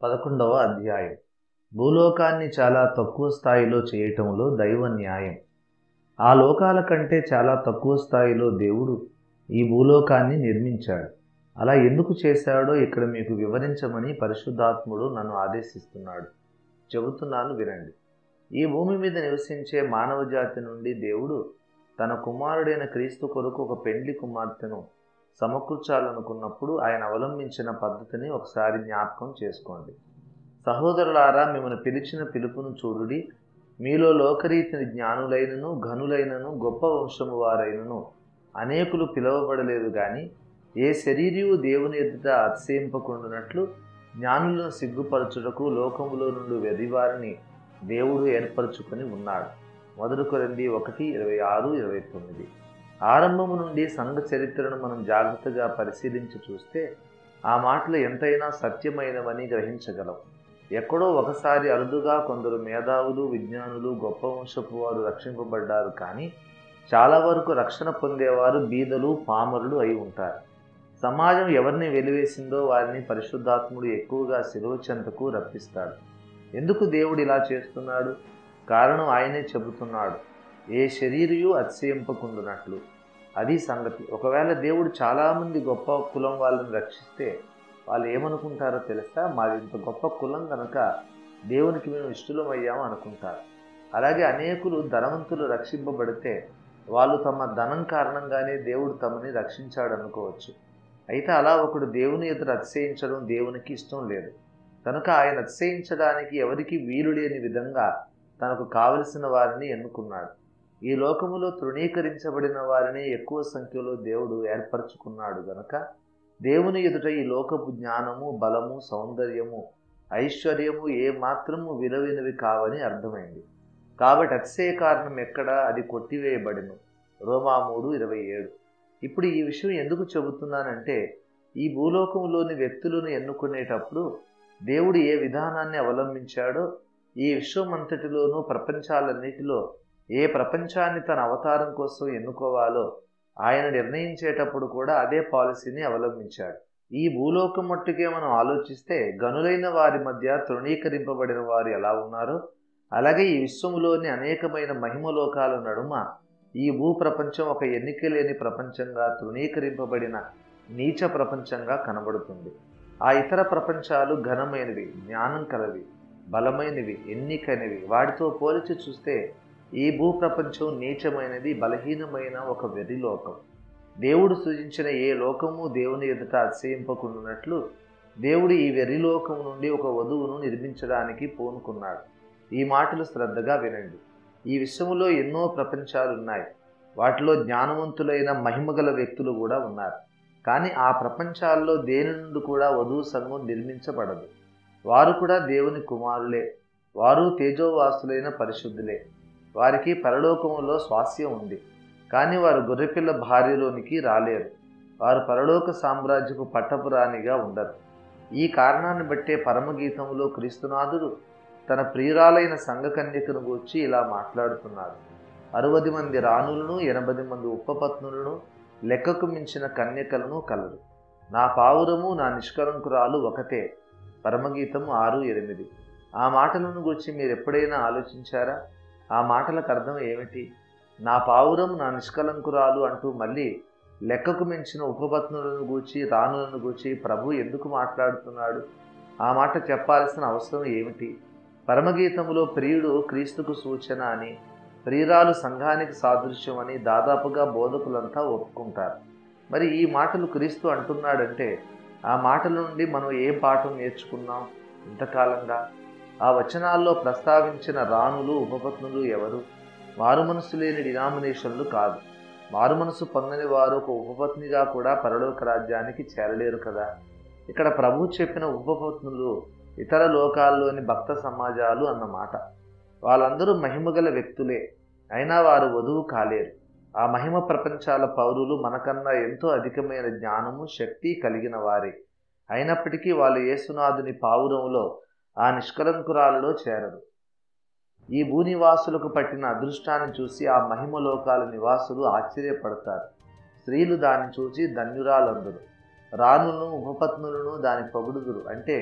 11వ అధ్యాయం. భూలోకాన్ని చాలా తక్కువ స్థాయిలో చేయటంలో దైవ న్యాయం. ఆ లోకాల కంటే చాలా తక్కువ స్థాయిలో దేవుడు ఈ భూలోకాన్ని నిర్మించాడు. అలా ఎందుకు చేశాడో ఇక్కడ మీకు వివరించమని పరిశుద్ధాత్ముడు నన్ను ఆదేశిస్తున్నాడు. చెబుతున్నాను, వినండి. ఈ భూమి మీద నివసించే మానవ జాతి నుండి దేవుడు తన కుమారుడైన క్రీస్తు కొరకు ఒక పెండ్లి కుమార్తెను సమకూర్చాలనుకున్నప్పుడు ఆయన అవలంబించిన పద్ధతిని ఒకసారి జ్ఞాపకం చేసుకోండి. సహోదరులారా, మిమ్మల్ని పిలిచిన పిలుపును చూడుడి. మీలో లోకరీతిని జ్ఞానులైనను ఘనులైనను గొప్ప వంశము వారైనను అనేకులు పిలువబడలేదు గాని ఏ శరీరియు దేవుని ఎదుట అతిశయింపకుండునట్లు జ్ఞానులను సిగ్గుపరచుటకు లోకములో నుండి వెదివారిని దేవుడు ఏర్పరచుకొని ఉన్నాడు. 1 కొరింథీ 1:26-29. ఆరంభము నుండి సంఘ చరిత్రను మనం జాగ్రత్తగా పరిశీలించి చూస్తే ఆ మాటలు ఎంతైనా సత్యమైనవని గ్రహించగలం. ఎక్కడో ఒకసారి అరుదుగా కొందరు మేధావులు, విజ్ఞానులు, గొప్ప వంశపు వారు రక్షింపబడ్డారు. కానీ చాలా వరకు రక్షణ పొందేవారు బీదలు, పామరులు అయి ఉంటారు. సమాజం ఎవరిని వెలివేసిందో వారిని పరిశుద్ధాత్ముడు ఎక్కువగా శిలువ చెంతకు రప్పిస్తాడు. ఎందుకు దేవుడు ఇలా చేస్తున్నాడు? కారణం ఆయనే చెబుతున్నాడు. ఏ శరీరియు అతిశయింపకుండునట్లు. అది సంగతి. ఒకవేళ దేవుడు చాలామంది గొప్ప కులం వాళ్ళని రక్షిస్తే వాళ్ళు ఏమనుకుంటారో తెలుసా? మాది ఇంత గొప్ప కులం కనుక దేవునికి మేము ఇష్టలమయ్యాము అనుకుంటారు. అలాగే అనేకులు ధనవంతులు రక్షింపబడితే వాళ్ళు తమ ధనం కారణంగానే దేవుడు తమని రక్షించాడు అనుకోవచ్చు. అయితే అలా ఒకడు దేవుని ఎదుట అతిశయించడం దేవునికి ఇష్టం లేదు. కనుక ఆయన అతిశయించడానికి ఎవరికి వీలు లేని విధంగా తనకు కావలసిన వారిని ఎన్నుకున్నాడు. ఈ లోకములో తృణీకరించబడిన వారిని ఎక్కువ సంఖ్యలో దేవుడు ఏర్పరచుకున్నాడు గనక దేవుని ఎదుట ఈ లోకపు జ్ఞానము, బలము, సౌందర్యము, ఐశ్వర్యము ఏ మాత్రము విలువైనవి కావని అర్థమైంది. కాబట్టి అతిశయ కారణం ఎక్కడ? అది కొట్టివేయబడెను. రోమా 3:27. ఇప్పుడు ఈ విషయం ఎందుకు చెబుతున్నానంటే, ఈ భూలోకంలోని వ్యక్తులను ఎన్నుకునేటప్పుడు దేవుడు ఏ విధానాన్ని అవలంబించాడో ఈ విశ్వమంతటిలోనూ ప్రపంచాలన్నిటిలో ఏ ప్రపంచాన్ని తన అవతారం కోసం ఎన్నుకోవాలో ఆయన నిర్ణయించేటప్పుడు కూడా అదే పాలసీని అవలంబించాడు. ఈ భూలోకం మట్టుకే మనం ఆలోచిస్తే గనులైన వారి మధ్య తృణీకరింపబడిన వారు ఎలా ఉన్నారో అలాగే ఈ విశ్వములోని అనేకమైన మహిమలోకాల నడుమ ఈ భూప్రపంచం ఒక ఎన్నిక లేని ప్రపంచంగా, తృణీకరింపబడిన నీచ ప్రపంచంగా కనబడుతుంది. ఆ ఇతర ప్రపంచాలు ఘనమైనవి, జ్ఞానం కలవి, బలమైనవి, ఎన్నికైనవి. వాటితో పోల్చి చూస్తే ఈ భూప్రపంచం నీచమైనది, బలహీనమైన ఒక వెర్రిలోకం. దేవుడు సృజించిన ఏ లోకము దేవుని ఎదుట అతిశయింపకుండునట్లు దేవుడు ఈ వెర్రిలోకం నుండి ఒక వధువును నిర్మించడానికి పూనుకున్నాడు. ఈ మాటలు శ్రద్ధగా వినండి. ఈ విశ్వములో ఎన్నో ప్రపంచాలున్నాయి. వాటిలో జ్ఞానవంతులైన మహిమగల వ్యక్తులు కూడా ఉన్నారు. కానీ ఆ ప్రపంచాల్లో దేని నుండి కూడా వధువు సంఘం నిర్మించబడదు. వారు కూడా దేవుని కుమారులే. వారు తేజోవాసులైన పరిశుద్ధులే. వారికి పరలోకములో స్వాస్యం ఉంది. కానీ వారు గొర్రెపిల్ల భార్యలోనికి రాలేరు. వారు పరలోక సామ్రాజ్యపు పట్టపురాణిగా ఉండరు. ఈ కారణాన్ని బట్టే పరమగీతములో క్రీస్తునాథుడు తన ప్రియురాలైన సంఘకన్యకను గూర్చి ఇలా మాట్లాడుతున్నాడు. 60 మంది రాణులను, 80 మంది ఉపపత్నులను, లెక్కకు మించిన కన్యకలను కలరు. నా పావురము, నా నిష్కలంకురాలు ఒకతే. పరమగీతము 6:8. ఆ మాటలను గురించి మీరు ఎప్పుడైనా ఆలోచించారా? ఆ మాటలకు అర్థం ఏమిటి? నా పావురం, నా నిష్కలంకురాలు అంటూ మళ్ళీ లెక్కకు మించిన ఉపపత్నులను గూర్చి, రాణులను గూర్చి ప్రభు ఎందుకు మాట్లాడుతున్నాడు? ఆ మాట చెప్పాల్సిన అవసరం ఏమిటి? పరమగీతములో ప్రియుడు క్రీస్తుకు సూచన అని, ప్రియురాలు సంఘానికి సాదృశ్యం అని దాదాపుగా బోధకులంతా ఒప్పుకుంటారు. మరి ఈ మాటలు క్రీస్తు అంటున్నాడంటే ఆ మాటల నుండి మనం ఏ పాఠం నేర్చుకున్నాం ఇంతకాలంగా? ఆ వచనాల్లో ప్రస్తావించిన రాణులు, ఉపపత్నులు ఎవరు? మారు మనసు లేని డినామినేషన్లు కాదు. మారు మనసు పొందని వారు ఒక ఉపపత్నిగా కూడా పరలోక రాజ్యానికి చేరలేరు కదా. ఇక్కడ ప్రభు చెప్పిన ఉపపత్నులు ఇతర లోకాల్లోని భక్త సమాజాలు అన్నమాట. వాళ్ళందరూ మహిమగల వ్యక్తులే, అయినా వారు వధువు కాలేరు. ఆ మహిమ ప్రపంచాల పౌరులు మనకన్నా ఎంతో అధికమైన జ్ఞానము, శక్తి కలిగిన వారే. అయినప్పటికీ వాళ్ళు యేసునాథుని పావురంలో, ఆ నిష్కలంకురాలలో చేరరు. ఈ భూనివాసులకు పట్టిన అదృష్టాన్ని చూసి ఆ మహిమలోకాల నివాసులు ఆశ్చర్యపడతారు. స్త్రీలు దాన్ని చూసి ధన్యురాలందరు. రాణులను, ఉపపత్నులను దాని పొగుడుదురు. అంటే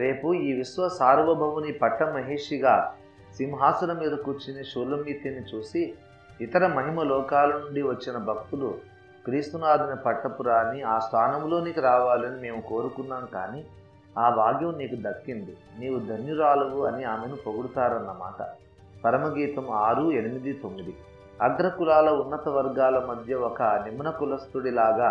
రేపు ఈ విశ్వ సార్వభౌముని పట్టమహేషిగా సింహాసనం మీద కూర్చుని షూలమీతిని చూసి ఇతర మహిమ లోకాల నుండి వచ్చిన భక్తులు క్రీస్తునాథుని పట్టపురాని ఆ స్థానంలోనికి రావాలని మేము కోరుకున్నాం, కానీ ఆ భాగ్యం నీకు దక్కింది, నీవు ధన్యురాలువు అని ఆమెను పొగుడుతారన్నమాట. పరమగీతం 6, 8, 9. అగ్రకులాల ఉన్నత వర్గాల మధ్య ఒక నిమ్న కులస్థుడిలాగా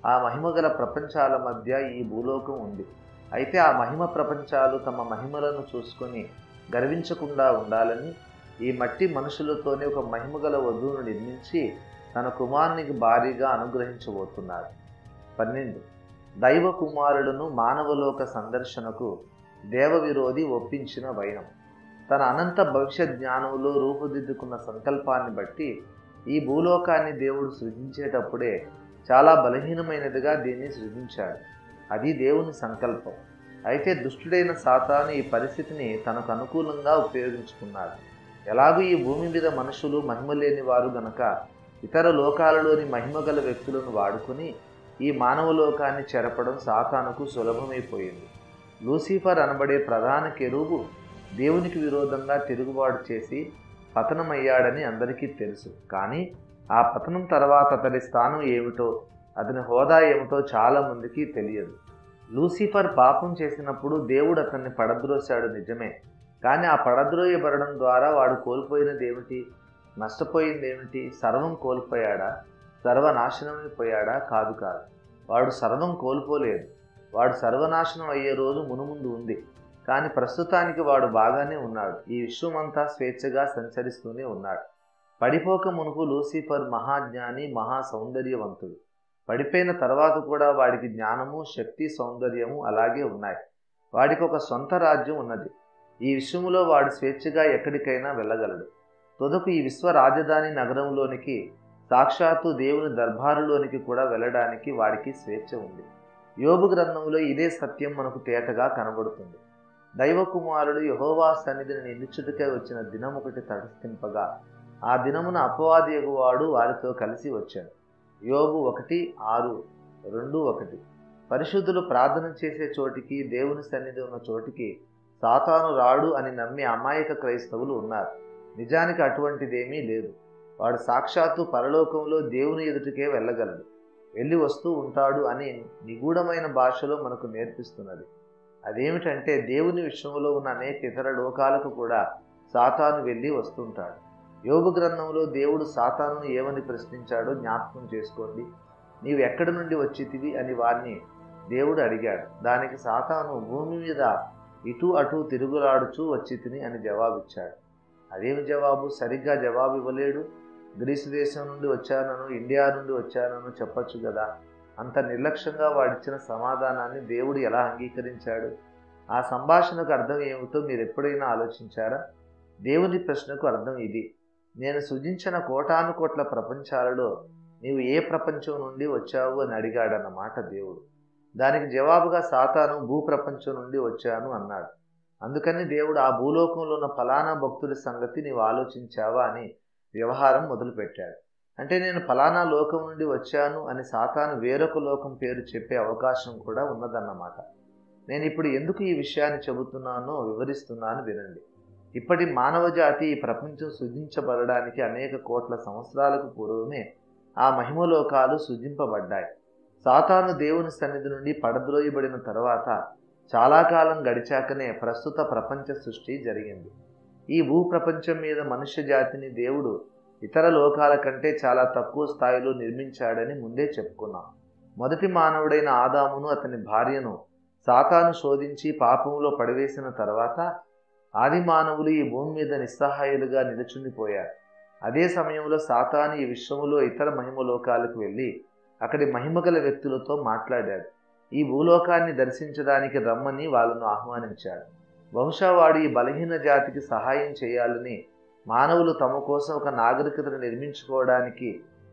ఆ మహిమగల ప్రపంచాల మధ్య ఈ భూలోకం ఉంది. అయితే ఆ మహిమ ప్రపంచాలు తమ మహిమలను చూసుకొని గర్వించకుండా ఉండాలని ఈ మట్టి మనుషులతోనే ఒక మహిమగల వధువును నిర్మించి తన కుమారునికి భారీగా అనుగ్రహించబోతున్నారు. 12. దైవ కుమారులను మానవలోక సందర్శనకు దేవ విరోధి ఒప్పించిన వైనం. తన అనంత భవిష్యత్ జ్ఞానంలో రూపుదిద్దుకున్న సంకల్పాన్ని బట్టి ఈ భూలోకాన్ని దేవుడు సృజించేటప్పుడే చాలా బలహీనమైనదిగా దీన్ని సృజించాడు. అది దేవుని సంకల్పం. అయితే దుష్టుడైన సాతాను ఈ పరిస్థితిని తనకు అనుకూలంగా ఉపయోగించుకున్నాడు. ఎలాగూ ఈ భూమి మీద మనుషులు మహిమ లేని వారు గనక ఇతర లోకాలలోని మహిమగల వ్యక్తులను వాడుకొని ఈ మానవ లోకాన్ని చెరపడం సాతానుకు సులభమైపోయింది. లూసిఫర్ అనబడే ప్రధాన కెరూబు దేవునికి విరోధంగా తిరుగుబాటు చేసి పతనమయ్యాడని అందరికీ తెలుసు. కానీ ఆ పతనం తర్వాత అతడి స్థానం ఏమిటో, అతని హోదా ఏమిటో చాలామందికి తెలియదు. లూసిఫర్ పాపం చేసినప్పుడు దేవుడు అతన్ని పడద్రోశాడు నిజమే, కానీ ఆ పడద్రోయబడడం ద్వారా వాడు కోల్పోయినది ఏమిటి, నష్టపోయిందేమిటి? సర్వం కోల్పోయాడా? సర్వనాశనమైపోయాడా? కాదు. వాడు సర్వం కోల్పోలేదు. వాడు సర్వనాశనం అయ్యే రోజు మునుముందు ఉంది. కానీ ప్రస్తుతానికి వాడు బాగానే ఉన్నాడు. ఈ విశ్వమంతా స్వేచ్ఛగా సంచరిస్తూనే ఉన్నాడు. పడిపోక మునుపు లూసిఫర్ మహాజ్ఞాని, మహా సౌందర్యవంతుడు. పడిపోయిన తర్వాత కూడా వాడికి జ్ఞానము, శక్తి, సౌందర్యము అలాగే ఉన్నాయి. వాడికి ఒక సొంత రాజ్యం ఉన్నది. ఈ విశ్వములో వాడు స్వేచ్ఛగా ఎక్కడికైనా వెళ్ళగలడు. తుదకు ఈ విశ్వ రాజధాని నగరంలోనికి, సాక్షాత్తు దేవుని దర్బారులోనికి కూడా వెళ్ళడానికి వాడికి స్వేచ్ఛ ఉంది. యోబు గ్రంథంలో ఇదే సత్యం మనకు తేటగా కనబడుతుంది. దైవ కుమారుడు యెహోవా సన్నిధిని నిలుచుటకై వచ్చిన దినమొకటి తటస్థింపగా ఆ దినమున అపవాది యెహోవాడు వారితో కలిసి వచ్చాడు. యోబు 1:6, 2:1. పరిశుద్ధులు ప్రార్థన చేసే చోటికి, దేవుని సన్నిధి ఉన్న చోటికి సాతాను రాడు అని నమ్మే అమాయక క్రైస్తవులు ఉన్నారు. నిజానికి అటువంటిదేమీ లేదు. వాడు సాక్షాత్తు పరలోకంలో దేవుని ఎదుటికే వెళ్ళగలడు, వెళ్ళి వస్తూ ఉంటాడు అని నిగూఢమైన భాషలో మనకు నేర్పిస్తున్నది. అదేమిటంటే దేవుని విషయంలో ఉన్న అనేక ఇతర లోకాలకు కూడా సాతాను వెళ్ళి వస్తుంటాడు. యోబు గ్రంథంలో దేవుడు సాతానును ఏమని ప్రశ్నించాడో జ్ఞాపకం చేసుకోండి. నీవు ఎక్కడి నుండి వచ్చితివి అని వారిని దేవుడు అడిగాడు. దానికి సాతాను భూమి మీద ఇటు అటు తిరుగులాడుచూ వచ్చితిని అని జవాబిచ్చాడు. అదేమి జవాబు? సరిగ్గా జవాబు ఇవ్వలేడు. గ్రీసు దేశం నుండి వచ్చానను, ఇండియా నుండి వచ్చానను చెప్పచ్చు కదా. అంత నిర్లక్ష్యంగా వాడిచ్చిన సమాధానాన్ని దేవుడు ఎలా అంగీకరించాడు? ఆ సంభాషణకు అర్థం ఏమిటో మీరు ఎప్పుడైనా ఆలోచించారా? దేవుని ప్రశ్నకు అర్థం ఇది: నేను సృజించిన కోటాను కోట్ల ప్రపంచాలలో నీవు ఏ ప్రపంచం నుండి వచ్చావు అని అడిగాడన్నమాట దేవుడు. దానికి జవాబుగా సాతాను భూప్రపంచం నుండి వచ్చాను అన్నాడు. అందుకని దేవుడు ఆ భూలోకంలో ఉన్న ఫలానా భక్తుడి సంగతి నీవు ఆలోచించావా అని వ్యవహారం మొదలుపెట్టాడు. అంటే నేను ఫలానా లోకం నుండి వచ్చాను అని సాతాను వేరొక లోకం పేరు చెప్పే అవకాశం కూడా ఉన్నదన్నమాట. నేను ఇప్పుడు ఎందుకు ఈ విషయాన్ని చెబుతున్నానో వివరిస్తున్నాను, వినండి. ఇప్పటి మానవ జాతి ఈ ప్రపంచం సృజించబడడానికి అనేక కోట్ల సంవత్సరాలకు పూర్వమే ఆ మహిమలోకాలు సృజింపబడ్డాయి. సాతాను దేవుని సన్నిధి నుండి పడద్రోయబడిన తర్వాత చాలా కాలం గడిచాకనే ప్రస్తుత ప్రపంచ సృష్టి జరిగింది. ఈ భూప్రపంచం మీద మనుష్య జాతిని దేవుడు ఇతర లోకాల కంటే చాలా తక్కువ స్థాయిలో నిర్మించాడని ముందే చెప్పుకున్నాం. మొదటి మానవుడైన ఆదామును, అతని భార్యను సాతాను శోధించి పాపంలో పడివేసిన తర్వాత ఆది మానవులు ఈ భూమి మీద నిస్సహాయులుగా నిలుచుండిపోయారు. అదే సమయంలో సాతాను ఈ విశ్వములో ఇతర మహిమలోకాలకు వెళ్ళి అక్కడి మహిమగల వ్యక్తులతో మాట్లాడాడు. ఈ భూలోకాన్ని దర్శించడానికి రమ్మని వాళ్ళను ఆహ్వానించాడు. బహుశా వాడు ఈ బలహీన జాతికి సహాయం చేయాలని, మానవులు తమ కోసం ఒక నాగరికతను నిర్మించుకోవడానికి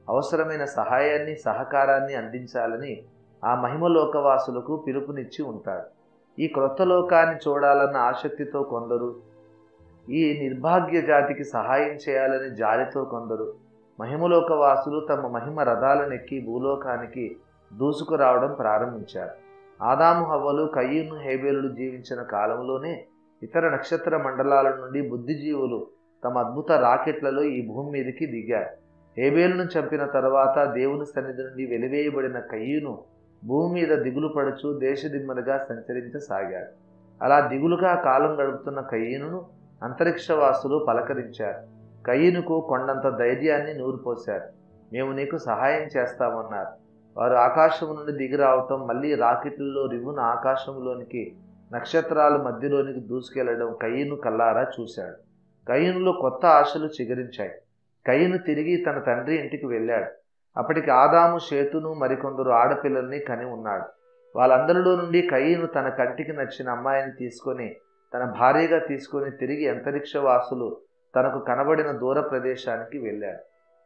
అవసరమైన సహాయాన్ని, సహకారాన్ని అందించాలని ఆ మహిమలోకవాసులకు పిలుపునిచ్చి ఉంటాడు. ఈ క్రొత్త లోకాన్ని చూడాలన్న ఆసక్తితో కొందరు, ఈ నిర్భాగ్య జాతికి సహాయం చేయాలని జాలితో కొందరు, మహిమలోకవాసులు తమ మహిమ రథాలనెక్కి భూలోకానికి దూసుకురావడం ప్రారంభించారు. ఆదాము హవ్వలు కయీను హేబేలులు జీవించిన కాలంలోనే ఇతర నక్షత్ర మండలాల నుండి బుద్ధిజీవులు తమ అద్భుత రాకెట్లలో ఈ భూమి మీదకి దిగారు. హేబేలును చంపిన తర్వాత దేవుని సన్నిధి నుండి వెలివేయబడిన కయీను భూమి మీద దిగులు పడుచు దేశదిమ్మలుగా సంచరించసాగాడు. అలా దిగులుగా కాలం గడుపుతున్న కయీనును అంతరిక్షవాసులు పలకరించారు. కయీనుకు కొండంత ధైర్యాన్ని నూరిపోశారు. మేము నీకు సహాయం చేస్తామన్నారు. వారు ఆకాశం నుండి దిగి రావటం, మళ్ళీ రాకెట్లలో రివ్వున ఆకాశంలోనికి నక్షత్రాల మధ్యలోనికి దూసుకెళ్లడం కయీను కల్లారా చూశాడు. కయీనులో కొత్త ఆశలు చిగురించాయి. కయీను తిరిగి తన తండ్రి ఇంటికి వెళ్ళాడు. అప్పటికి ఆదాము, షేతును మరికొందరు ఆడపిల్లల్ని కని ఉన్నాడు. వాళ్ళందరిలో నుండి కయీను తన కంటికి నచ్చిన అమ్మాయిని తీసుకొని తన భార్యగా తీసుకొని తిరిగి అంతరిక్షవాసులు తనకు కనబడిన దూర ప్రదేశానికి వెళ్ళాడు.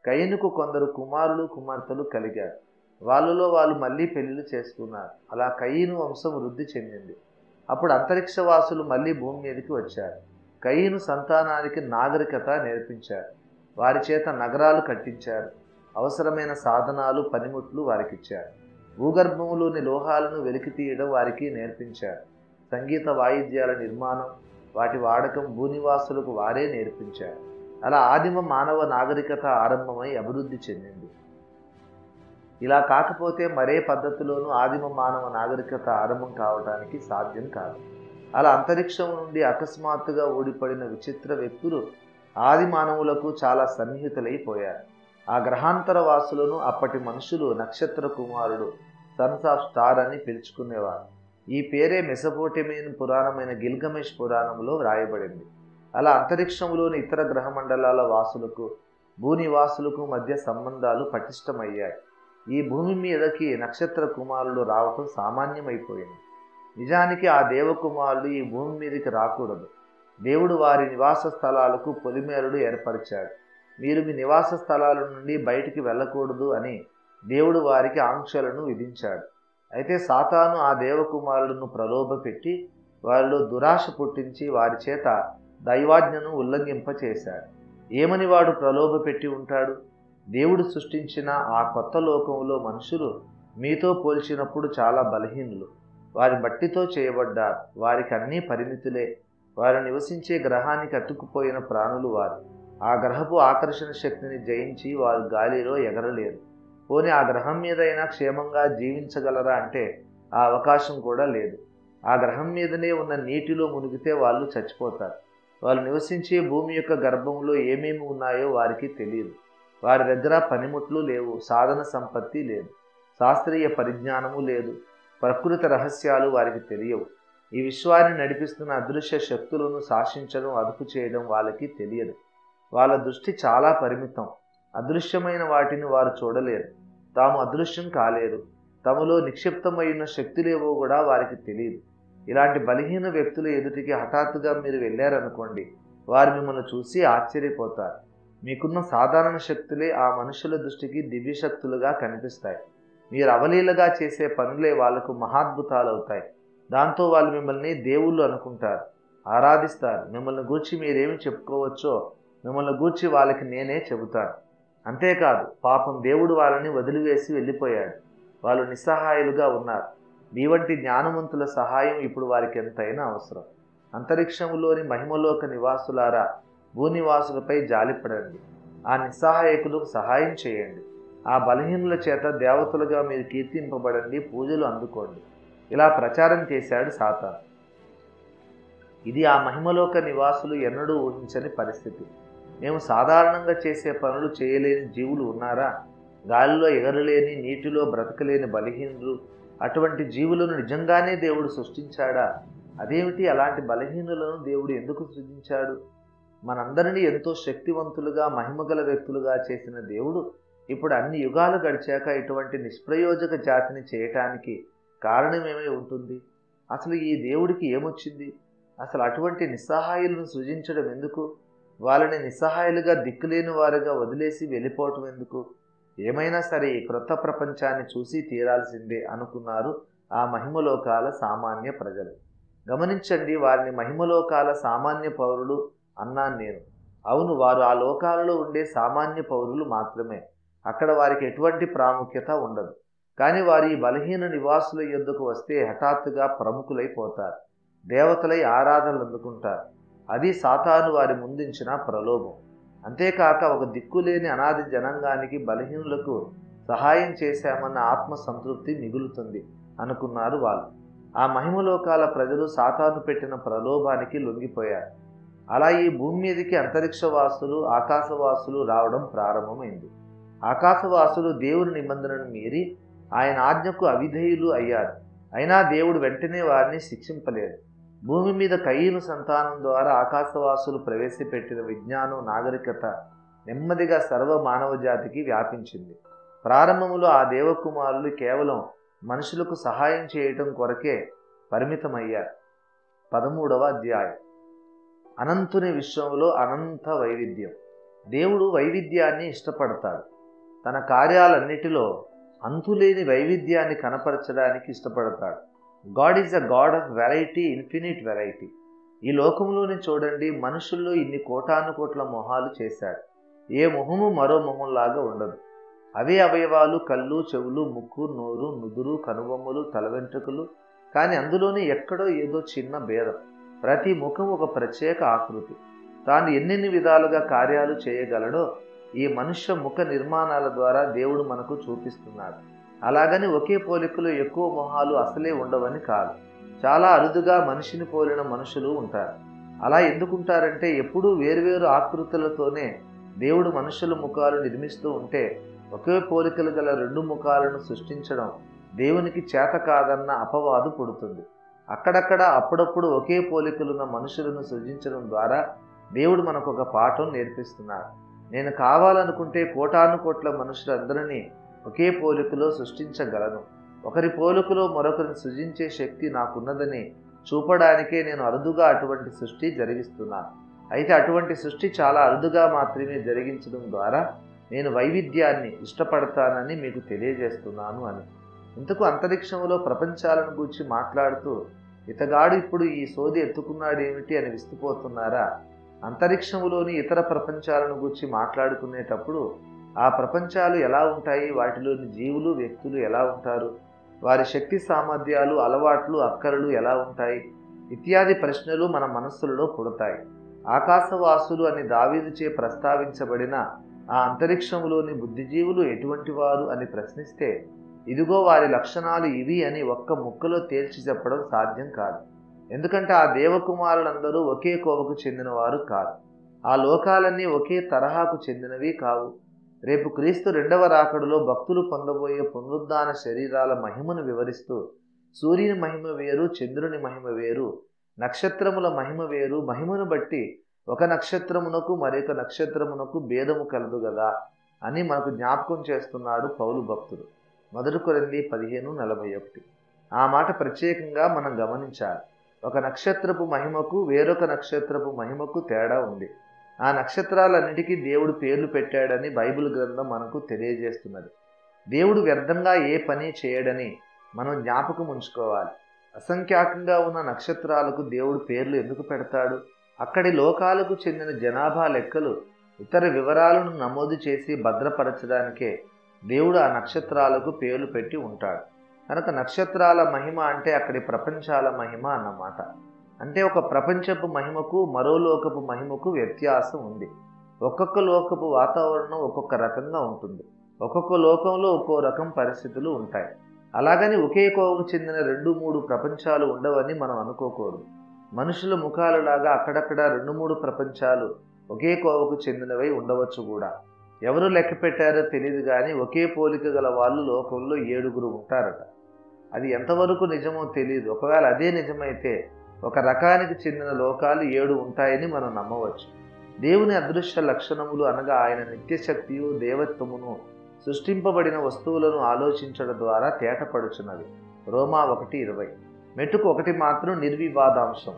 కయీనుకు కొందరు కుమారులు కుమార్తెలు కలిగారు. వాళ్ళలో వాళ్ళు మళ్ళీ పెళ్లిళ్ళు చేసుకున్నారు. అలా కయీను వంశం వృద్ధి చెందింది. అప్పుడు అంతరిక్షవాసులు మళ్ళీ భూమి మీదకి వచ్చారు. కయీను సంతానానికి నాగరికత నేర్పించారు. వారి చేత నగరాలు కట్టించారు. అవసరమైన సాధనాలు, పనిముట్లు వారికిచ్చారు. భూగర్భంలోని లోహాలను వెలికి తీయడం వారికి నేర్పించారు. సంగీత వాయిద్యాల నిర్మాణం, వాటి వాడకం భూనివాసులకు వారే నేర్పించారు. అలా ఆదిమ మానవ నాగరికత ఆరంభమై అభివృద్ధి చెందింది. ఇలా కాకపోతే మరే పద్ధతిలోనూ ఆదిమ మానవ నాగరికత ఆరంభం కావడానికి సాధ్యం కాదు. అలా అంతరిక్షం నుండి అకస్మాత్తుగా ఊడిపడిన విచిత్ర వ్యక్తులు ఆది మానవులకు చాలా సన్నిహితులైపోయారు. ఆ గ్రహాంతర వాసులను అప్పటి మనుషులు నక్షత్ర కుమారుడు, సన్స్ ఆఫ్ స్టార్ అని పిలుచుకునేవారు. ఈ పేరే మెసపోటేమియన్ పురాణమైన గిల్గమేష్ పురాణంలో వ్రాయబడింది. అలా అంతరిక్షంలోని ఇతర గ్రహ మండలాల వాసులకు భూనివాసులకు మధ్య సంబంధాలు పటిష్టమయ్యాయి. ఈ భూమి మీదకి నక్షత్ర కుమారులు రావటం సామాన్యమైపోయింది. నిజానికి ఆ దేవకుమారులు ఈ భూమి మీదకి రాకూడదు. దేవుడు వారి నివాస స్థలాలకు పొలిమేరలు ఏర్పరిచాడు. మీరు మీ నివాస స్థలాల నుండి బయటికి వెళ్ళకూడదు అని దేవుడు వారికి ఆంక్షలను విధించాడు. అయితే సాతాను ఆ దేవకుమారులను ప్రలోభపెట్టి వారిలో దురాశ పుట్టించి వారి చేత దైవాజ్ఞను ఉల్లంఘింపచేశాడు. ఏమని వాడు ప్రలోభపెట్టి ఉంటాడు? దేవుడు సృష్టించిన ఆ కొత్త లోకంలో మనుషులు మీతో పోల్చినప్పుడు చాలా బలహీనులు. వారి మట్టితో చేయబడ్డారు. వారికి అన్నీ పరిమితులే. వారు నివసించే గ్రహానికి అతుక్కుపోయిన ప్రాణులు వారు. ఆ గ్రహపు ఆకర్షణ శక్తిని జయించి వారు గాలిలో ఎగరలేరు. పోనీ ఆ గ్రహం మీదైనా క్షేమంగా జీవించగలరా అంటే ఆ అవకాశం కూడా లేదు. ఆ గ్రహం మీదనే ఉన్న నీటిలో మునిగితే వాళ్ళు చచ్చిపోతారు. వాళ్ళు నివసించే భూమి యొక్క గర్భంలో ఏమేమి ఉన్నాయో వారికి తెలియదు. వారి దగ్గర పనిముట్లు లేవు, సాధన సంపత్తి లేదు, శాస్త్రీయ పరిజ్ఞానము లేదు, ప్రకృతి రహస్యాలు వారికి తెలియవు. ఈ విశ్వాన్ని నడిపిస్తున్న అదృశ్య శక్తులను శాసించడం, అదుపు చేయడం వాళ్ళకి తెలియదు. వాళ్ళ దృష్టి చాలా పరిమితం. అదృశ్యమైన వాటిని వారు చూడలేరు. తాము అదృశ్యం కాలేరు. తమలో నిక్షిప్తమైన శక్తులేవో కూడా వారికి తెలియదు. ఇలాంటి బలహీన వ్యక్తుల ఎదుటికి హఠాత్తుగా మీరు వెళ్ళారనుకోండి, వారు మిమ్మల్ని చూసి ఆశ్చర్యపోతారు. మీకున్న సాధారణ శక్తులే ఆ మనుషుల దృష్టికి దివ్యశక్తులుగా కనిపిస్తాయి. మీరు అవలీలగా చేసే పనులే వాళ్లకు మహాద్భుతాలు అవుతాయి. దాంతో వాళ్ళు మిమ్మల్ని దేవుళ్ళు అనుకుంటారు, ఆరాధిస్తారు. మిమ్మల్ని గూర్చి మీరేమి చెప్పుకోవచ్చో మిమ్మల్ని గూర్చి వాళ్ళకి నేనే చెబుతాను. అంతేకాదు, పాపం దేవుడు వాళ్ళని వదిలివేసి వెళ్ళిపోయాడు. వాళ్ళు నిస్సహాయులుగా ఉన్నారు. మీ వంటి జ్ఞానవంతుల సహాయం ఇప్పుడు వారికి ఎంతైనా అవసరం. అంతరిక్షంలోని మహిమలోక నివాసులారా, భూనివాసులపై జాలిపడండి. ఆ నిస్సహాయకులకు సహాయం చేయండి. ఆ బలహీనుల చేత దేవతలుగా మీరు కీర్తింపబడండి, పూజలు అందుకోండి. ఇలా ప్రచారం చేశాడు సాతాను. ఇది ఆ మహిమలోక నివాసులు ఎన్నడూ ఊహించని పరిస్థితి. మేము సాధారణంగా చేసే పనులు చేయలేని జీవులు ఉన్నారా? గాలిలో ఎగరలేని, నీటిలో బ్రతకలేని బలహీనులు, అటువంటి జీవులను నిజంగానే దేవుడు సృష్టించాడా? అదేమిటి, అలాంటి బలహీనులను దేవుడు ఎందుకు సృజించాడు? మనందరినీ ఎంతో శక్తివంతులుగా, మహిమగల వ్యక్తులుగా చేసిన దేవుడు ఇప్పుడు అన్ని యుగాలు గడిచాక ఇటువంటి నిష్ప్రయోజక జాతిని చేయటానికి కారణమేమై ఉంటుంది? అసలు ఈ దేవుడికి ఏమొచ్చింది? అసలు అటువంటి నిస్సహాయులను సృజించడం ఎందుకు? వాళ్ళని నిస్సహాయులుగా, దిక్కులేని వారుగా వదిలేసి వెళ్ళిపోవటం ఎందుకు? ఏమైనా సరే ఈ క్రొత్త ప్రపంచాన్ని చూసి తీరాల్సిందే అనుకున్నారు ఆ మహిమలోకాల సామాన్య ప్రజలు. గమనించండి, వారిని మహిమలోకాల సామాన్య పౌరులు అన్నాను నేను. అవును, వారు ఆ లోకాలలో ఉండే సామాన్య పౌరులు మాత్రమే. అక్కడ వారికి ఎటువంటి ప్రాముఖ్యత ఉండదు. కానీ వారు ఈ బలహీన నివాసుల యొద్దకు వస్తే హఠాత్తుగా ప్రముఖులైపోతారు, దేవతలై ఆరాధనలు అందుకుంటారు. అది సాతాను వారి ముందుంచిన ప్రలోభం. అంతేకాక ఒక దిక్కులేని అనాది జనాంగానికి, బలహీనులకు సహాయం చేశామన్న ఆత్మ సంతృప్తి మిగులుతుంది అనుకున్నారు వాళ్ళు. ఆ మహిమలోకాల ప్రజలు సాతాను పెట్టిన ప్రలోభానికి లొంగిపోయారు. అలా ఈ భూమి మీదకి అంతరిక్షవాసులు, ఆకాశవాసులు రావడం ప్రారంభమైంది. ఆకాశవాసులు దేవుని నిబంధనను మీరి ఆయన ఆజ్ఞకు అవిధేయులు అయ్యారు. అయినా దేవుడు వెంటనే వారిని శిక్షింపలేదు. భూమి మీద కయీను సంతానం ద్వారా ఆకాశవాసులు ప్రవేశపెట్టిన విజ్ఞానం, నాగరికత నెమ్మదిగా సర్వ మానవ జాతికి వ్యాపించింది. ప్రారంభంలో ఆ దేవకుమారులు కేవలం మనుషులకు సహాయం చేయటం కొరకే పరిమితమయ్యారు. 13వ అధ్యాయం. అనంతుని విశ్వంలో అనంత వైవిధ్యం. దేవుడు వైవిధ్యాన్ని ఇష్టపడతాడు. తన కార్యాలన్నిటిలో అంతులేని వైవిధ్యాన్ని కనపరచడానికి ఇష్టపడతాడు. God is a God of variety, infinite variety. ఈ లోకంలోని చూడండి, మనుషుల్లో ఇన్ని కోటాను కోట్ల మొహాలు చేశాడు. ఏ మొహము మరో మొహంలాగా ఉండదు. అవే అవయవాలు, కళ్ళు, చెవులు, ముక్కు, నోరు, నుదురు, కనుబొమ్మలు, తల వెంట్రుకలు. కానీ అందులోనే ఎక్కడో ఏదో చిన్న భేదం. ప్రతి ముఖం ఒక ప్రత్యేక ఆకృతి. తాను ఎన్నెన్ని విధాలుగా కార్యాలు చేయగలడో ఈ మనుష్య ముఖ నిర్మాణాల ద్వారా దేవుడు మనకు చూపిస్తున్నాడు. అలాగని ఒకే పోలికలో ఎక్కువ మొహాలు అసలే ఉండవని కాదు. చాలా అరుదుగా మనిషిని పోలిన మనుషులు ఉంటారు. అలా ఎందుకుంటారంటే ఎప్పుడూ వేరువేరు ఆకృతులతోనే దేవుడు మనుషుల ముఖాలు నిర్మిస్తూ ఉంటే ఒకే పోలికలు గల రెండు ముఖాలను సృష్టించడం దేవునికి చేత కాదన్న అపవాదు పుడుతుంది. అక్కడక్కడ అప్పుడప్పుడు ఒకే పోలికలున్న మనుషులను సృజించడం ద్వారా దేవుడు మనకు ఒక పాఠం నేర్పిస్తున్నాడు. నేను కావాలనుకుంటే కోటాను కోట్ల మనుషులందరినీ ఒకే పోలికలో సృష్టించగలను. ఒకరి పోలికలో మరొకరిని సృజించే శక్తి నాకున్నదని చూపడానికే నేను అరుదుగా అటువంటి సృష్టి జరిగిస్తున్నాను. అయితే అటువంటి సృష్టి చాలా అరుదుగా మాత్రమే జరిగించడం ద్వారా నేను వైవిధ్యాన్ని ఇష్టపడతానని మీకు తెలియజేస్తున్నాను అని. ఇంతకు అంతరిక్షంలో ప్రపంచాలను గూర్చి మాట్లాడుతూ ఇతగాడు ఇప్పుడు ఈ సోది ఎత్తుకున్నాడేమిటి అని విస్తుపోతున్నారా? అంతరిక్షంలోని ఇతర ప్రపంచాలను గూర్చి మాట్లాడుకునేటప్పుడు ఆ ప్రపంచాలు ఎలా ఉంటాయి, వాటిలోని జీవులు, వ్యక్తులు ఎలా ఉంటారు, వారి శక్తి సామర్థ్యాలు, అలవాట్లు, అక్కరలు ఎలా ఉంటాయి ఇత్యాది ప్రశ్నలు మన మనస్సులలో పుడతాయి. ఆకాశవాసులు అని దావీదుచే ప్రస్తావించబడిన ఆ అంతరిక్షంలోని బుద్ధిజీవులు ఎటువంటి వారు అని ప్రశ్నిస్తే ఇదిగో వారి లక్షణాలు ఇవి అని ఒక్క ముక్కలో తేల్చి చెప్పడం సాధ్యం కాదు. ఎందుకంటే ఆ దేవకుమారులందరూ ఒకే కోవకు చెందినవారు కాదు. ఆ లోకాలన్నీ ఒకే తరహాకు చెందినవి కావు. రేపు క్రీస్తు రెండవ రాకడలో భక్తులు పొందబోయే పునరుద్ధాన శరీరాల మహిమను వివరిస్తూ సూర్యుని మహిమ వేరు, చంద్రుని మహిమ వేరు, నక్షత్రముల మహిమ వేరు, మహిమను బట్టి ఒక నక్షత్రమునకు మరొక నక్షత్రమునకు భేదము కలదు గదా అని మనకు జ్ఞాపకం చేస్తున్నాడు పౌలు భక్తుడు. 1 కొరింథీ 15:41. ఆ మాట ప్రత్యేకంగా మనం గమనించాలి. ఒక నక్షత్రపు మహిమకు వేరొక నక్షత్రపు మహిమకు తేడా ఉంది. ఆ నక్షత్రాలన్నిటికీ దేవుడు పేర్లు పెట్టాడని బైబిల్ గ్రంథం మనకు తెలియజేస్తున్నది. దేవుడు వ్యర్థంగా ఏ పని చేయడని మనం జ్ఞాపకం ఉంచుకోవాలి. అసంఖ్యాకంగా ఉన్న నక్షత్రాలకు దేవుడు పేర్లు ఎందుకు పెడతాడు? అక్కడి లోకాలకు చెందిన జనాభా లెక్కలు, ఇతర వివరాలను నమోదు చేసి భద్రపరచడానికే దేవుడు ఆ నక్షత్రాలకు పేర్లు పెట్టి ఉంటాడు. కనుక నక్షత్రాల మహిమ అంటే అక్కడి ప్రపంచాల మహిమ అన్నమాట. అంటే ఒక ప్రపంచపు మహిమకు మరో లోకపు మహిమకు వ్యత్యాసం ఉంది. ఒక్కొక్క లోకపు వాతావరణం ఒక్కొక్క రకంగా ఉంటుంది. ఒక్కొక్క లోకంలో ఒక్కో రకం పరిస్థితులు ఉంటాయి. అలాగని ఒకే కోవకు చెందిన 2-3 ప్రపంచాలు ఉండవని మనం అనుకోకూడదు. మనుషుల ముఖాలలాగా అక్కడక్కడ 2-3 ప్రపంచాలు ఒకే కోవకు చెందినవై ఉండవచ్చు కూడా. ఎవరు లెక్క పెట్టారో తెలియదు కానీ ఒకే పోలిక గల వాళ్ళు లోకంలో 7 ఉంటారట. అది ఎంతవరకు నిజమో తెలియదు. ఒకవేళ అదే నిజమైతే ఒక రకానికి చెందిన లోకాలు 7 ఉంటాయని మనం నమ్మవచ్చు. దేవుని అదృశ్య లక్షణములు అనగా ఆయన నిత్యశక్తియు దేవత్వమును సృష్టింపబడిన వస్తువులను ఆలోచించడం ద్వారా తేటపడుచున్నవి. రోమా 1:20. మెట్టుకు ఒకటి మాత్రం నిర్వివాదాంశం.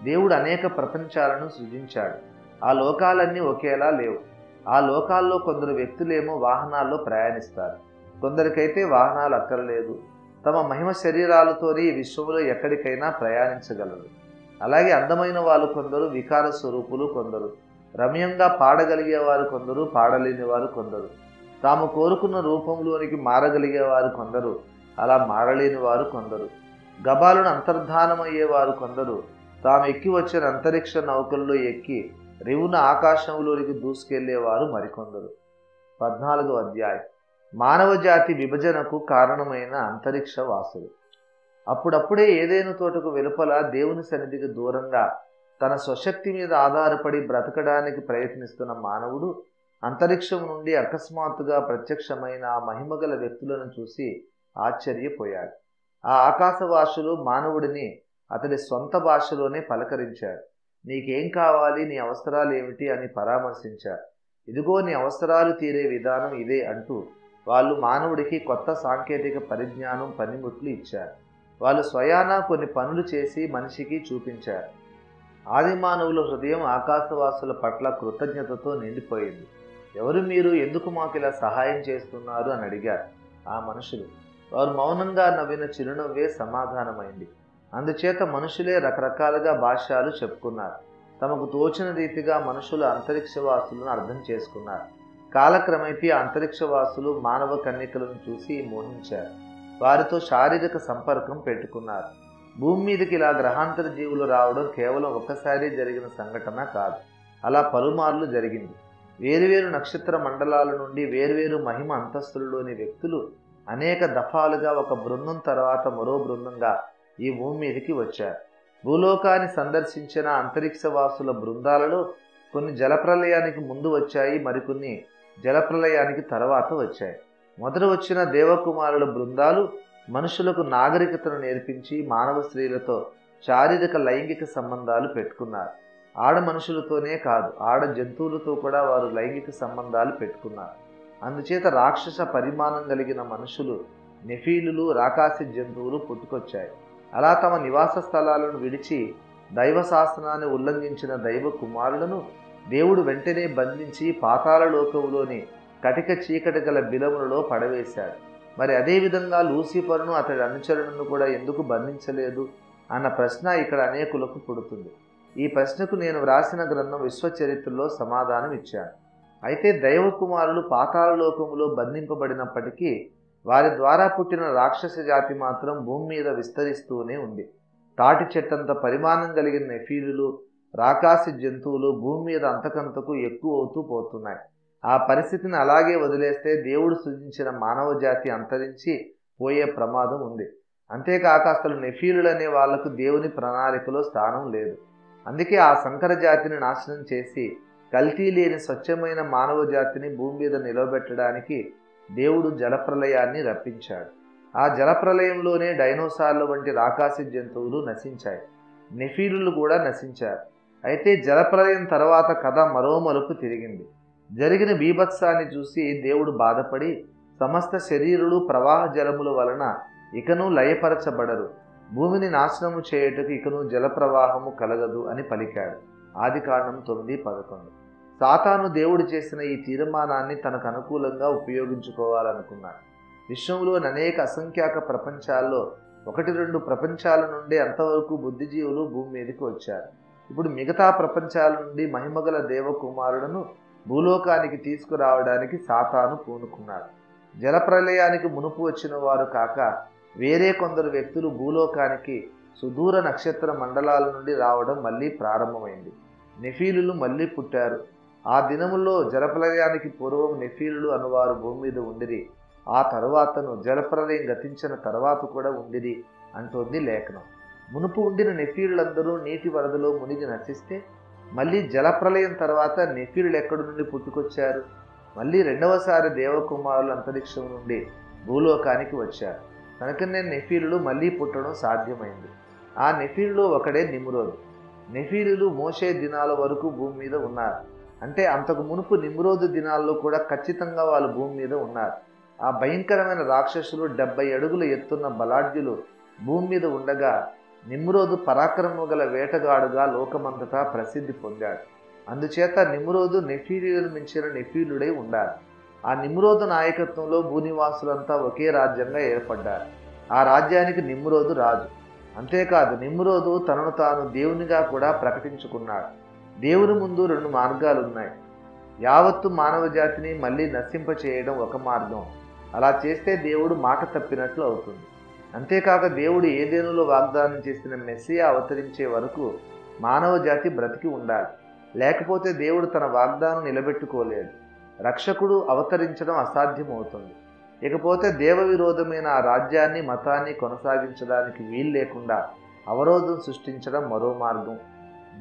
దేవుడు అనేక ప్రపంచాలను సృజించాడు. ఆ లోకాలన్నీ ఒకేలా లేవు. ఆ లోకాల్లో కొందరు వ్యక్తులేమో వాహనాల్లో ప్రయాణిస్తారు, కొందరికైతే వాహనాలు అక్కర్లేదు. తమ మహిమ శరీరాలతోనే ఈ విశ్వంలో ఎక్కడికైనా ప్రయాణించగలరు. అలాగే అందమైన వాళ్ళు కొందరు, వికార స్వరూపులు కొందరు, రమ్యంగా పాడగలిగేవారు కొందరు, పాడలేని వారు కొందరు. తాము కోరుకున్న రూపంలోనికి మారగలిగేవారు కొందరు, అలా మారలేని వారు కొందరు. గబాలను అంతర్ధానమయ్యేవారు కొందరు, తాము ఎక్కి వచ్చిన అంతరిక్ష నౌకల్లో ఎక్కి రివున ఆకాశంలోనికి దూసుకెళ్లేవారు మరికొందరు. 14వ అధ్యాయం. మానవ జాతి విభజనకు కారణమైన అంతరిక్ష వాసులు. అప్పుడప్పుడే ఏదేను తోటకు వెలుపల దేవుని సన్నిధికి దూరంగా తన స్వశక్తి మీద ఆధారపడి బ్రతకడానికి ప్రయత్నిస్తున్న మానవుడు అంతరిక్షం నుండి అకస్మాత్తుగా ప్రత్యక్షమైన ఆ మహిమగల వ్యక్తులను చూసి ఆశ్చర్యపోయాడు. ఆ ఆకాశవాసులు మానవుడిని అతడి సొంత భాషలోనే పలకరించారు. నీకేం కావాలి, నీ అవసరాలు ఏమిటి అని పరామర్శించారు. ఇదిగో నీ అవసరాలు తీరే విధానం ఇదే అంటూ వాళ్ళు మానవుడికి కొత్త సాంకేతిక పరిజ్ఞానం, పనిముట్లు ఇచ్చారు. వాళ్ళు స్వయానా కొన్ని పనులు చేసి మనిషికి చూపించారు. ఆది మానవుల హృదయం ఆకాశవాసుల పట్ల కృతజ్ఞతతో నిండిపోయింది. ఎవరు మీరు, ఎందుకు మాకు ఇలా సహాయం చేస్తున్నారు అని అడిగారు ఆ మనుషులు. వారు మౌనంగా నవ్విన చిరునవ్వే సమాధానమైంది. అందుచేత మనుషులే రకరకాలుగా భాష్యాలు చెప్పుకున్నారు. తమకు తోచిన రీతిగా మనుషులు అంతరిక్షవాసులను అర్థం చేసుకున్నారు. కాలక్రమేపీ అంతరిక్షవాసులు మానవ కన్యకలను చూసి మోహించారు. వారితో శారీరక సంపర్కం పెట్టుకున్నారు. భూమి మీదకి ఇలా గ్రహాంతర జీవులు రావడం కేవలం ఒక్కసారి జరిగిన సంఘటన కాదు. అలా పలుమార్లు జరిగింది. వేరువేరు నక్షత్ర మండలాల నుండి వేర్వేరు మహిమ అంతస్తులలోని వ్యక్తులు అనేక దఫాలుగా ఒక బృందం తర్వాత మరో బృందంగా ఈ భూమి మీదకి వచ్చారు. భూలోకాన్ని సందర్శించిన అంతరిక్షవాసుల బృందాలలో కొన్ని జలప్రలయానికి ముందు వచ్చాయి, మరికొన్ని జలప్రలయానికి తర్వాత వచ్చాయి. మొదట వచ్చిన దేవకుమారుల బృందాలు మనుషులకు నాగరికతను నేర్పించి మానవ స్త్రీలతో శారీరక లైంగిక సంబంధాలు పెట్టుకున్నారు. ఆడ మనుషులతోనే కాదు, ఆడ జంతువులతో కూడా వారు లైంగిక సంబంధాలు పెట్టుకున్నారు. అందుచేత రాక్షస పరిమాణం కలిగిన మనుషులు, నెఫీలులు, రాకాసి జంతువులు పుట్టుకొచ్చాయి. అలా తమ నివాస స్థలాలను విడిచి దైవ శాసనాన్ని ఉల్లంఘించిన దైవ కుమారులను దేవుడు వెంటనే బంధించి పాతాళ లోకములోని కటిక చీకటి గల బిలములలో పడవేశాడు. మరి అదేవిధంగా లూసిఫర్ను అతడి అనుచరులను కూడా ఎందుకు బంధించలేదు అన్న ప్రశ్న ఇక్కడ అనేకులకు పుడుతుంది. ఈ ప్రశ్నకు నేను వ్రాసిన గ్రంథం విశ్వచరిత్రలో సమాధానం ఇచ్చాను. అయితే దైవ కుమారులు పాతాళ లోకములో బంధింపబడినప్పటికీ వారి ద్వారా పుట్టిన రాక్షస జాతి మాత్రం భూమి మీద విస్తరిస్తూనే ఉంది. తాటి చెట్టంత పరిమాణం కలిగిన నెఫీలులు, రాకాసి జంతువులు భూమి మీద అంతకంతకు ఎక్కువ అవుతూ పోతున్నాయి. ఆ పరిస్థితిని అలాగే వదిలేస్తే దేవుడు సృజించిన మానవ జాతి అంతరించి పోయే ప్రమాదం ఉంది. అంతేకాక అసలు నెఫీలులనే వాళ్లకు దేవుని ప్రణాళికలో స్థానం లేదు. అందుకే ఆ సంకర జాతిని నాశనం చేసి కల్తీ లేని స్వచ్ఛమైన మానవ జాతిని భూమి మీద నిలబెట్టడానికి దేవుడు జలప్రలయాన్ని రప్పించాడు. ఆ జలప్రలయంలోనే డైనోసార్ల వంటి రాకాసి జంతువులు నశించాయి. నెఫీలులు కూడా నశించారు. అయితే జలప్రలయం తర్వాత కథ మరో మలుపు తిరిగింది. జరిగిన బీభత్సాన్ని చూసి దేవుడు బాధపడి సమస్త శరీరులు ప్రవాహ జలముల వలన ఇకను లయపరచబడరు, భూమిని నాశనము చేయుటకు ఇకను జలప్రవాహము కలగదు అని పలికాడు. ఆదికాండం 9:11. సాతాను దేవుడు చేసిన ఈ తీర్మానాన్ని తనకు అనుకూలంగా ఉపయోగించుకోవాలనుకున్నాడు. విశ్వంలోని అనేక అసంఖ్యాక ప్రపంచాల్లో 1-2 ప్రపంచాల నుండి అంతవరకు బుద్ధిజీవులు భూమి మీదకి వచ్చారు. ఇప్పుడు మిగతా ప్రపంచాల నుండి మహిమగల దేవకుమారులను భూలోకానికి తీసుకురావడానికి సాతాను పూనుకున్నాడు. జలప్రలయానికి మునుపు వచ్చిన వారు కాక వేరే కొందరు వ్యక్తులు భూలోకానికి సుదూర నక్షత్ర మండలాల నుండి రావడం మళ్ళీ ప్రారంభమైంది. నెఫీలులు మళ్ళీ పుట్టారు. ఆ దినముల్లో జలప్రలయానికి పూర్వం నెఫీలులు అనువారు భూమి మీద ఉండిరి. ఆ తరువాతను జలప్రలయం గతించిన తర్వాత కూడా ఉండిరి అంటోంది లేఖనం. మునుపు ఉండిన నెఫీలులందరూ నీటి వరదలో మునిగి నశిస్తే మళ్ళీ జలప్రలయం తర్వాత నెఫీలులు ఎక్కడి నుండి పుట్టుకొచ్చారు? మళ్ళీ రెండవసారి దేవకుమారులు అంతరిక్షం నుండి భూలోకానికి వచ్చారు. కనుకనే నెఫీలులు మళ్ళీ పుట్టడం సాధ్యమైంది. ఆ నెఫీలులో ఒకడే నిమ్రోదు. నెఫీలులు మోషే దినాల వరకు భూమి మీద ఉన్నారు. అంటే అంతకు మునుపు నిమ్రోదు దినాల్లో కూడా ఖచ్చితంగా వాళ్ళు భూమి మీద ఉన్నారు. ఆ భయంకరమైన రాక్షసులు 70 అడుగులు ఎత్తున్న బలాఢ్యులు భూమి మీద ఉండగా నిమ్రోదు పరాక్రమము గల వేటగాడుగా లోకమంతటా ప్రసిద్ధి పొందాడు. అందుచేత నిమ్రోదు నెఫీలులను మించిన నెఫీలుడై ఉండాలి. ఆ నిమ్రోదు నాయకత్వంలో భూనివాసులంతా ఒకే రాజ్యంగా ఏర్పడ్డారు. ఆ రాజ్యానికి నిమ్రోదు రాజు. అంతేకాదు నిమ్రోదు తనను తాను దేవునిగా కూడా ప్రకటించుకున్నాడు. దేవుని ముందు 2 మార్గాలున్నాయి. యావత్తు మానవ జాతిని మళ్ళీ నశింపచేయడం ఒక మార్గం. అలా చేస్తే దేవుడు మాట తప్పినట్లు అవుతుంది. అంతేకాక దేవుడు ఏదేనులో వాగ్దానం చేసిన మెస్సియా అవతరించే వరకు మానవ జాతి బ్రతికి ఉండాలి. లేకపోతే దేవుడు తన వాగ్దానం నిలబెట్టుకోలేడు. రక్షకుడు అవతరించడం అసాధ్యమవుతుంది. ఇకపోతే దేవ విరోధమైన ఆ రాజ్యాన్ని మతాన్ని కొనసాగించడానికి వీలు లేకుండా అవరోధం సృష్టించడం మరో మార్గం.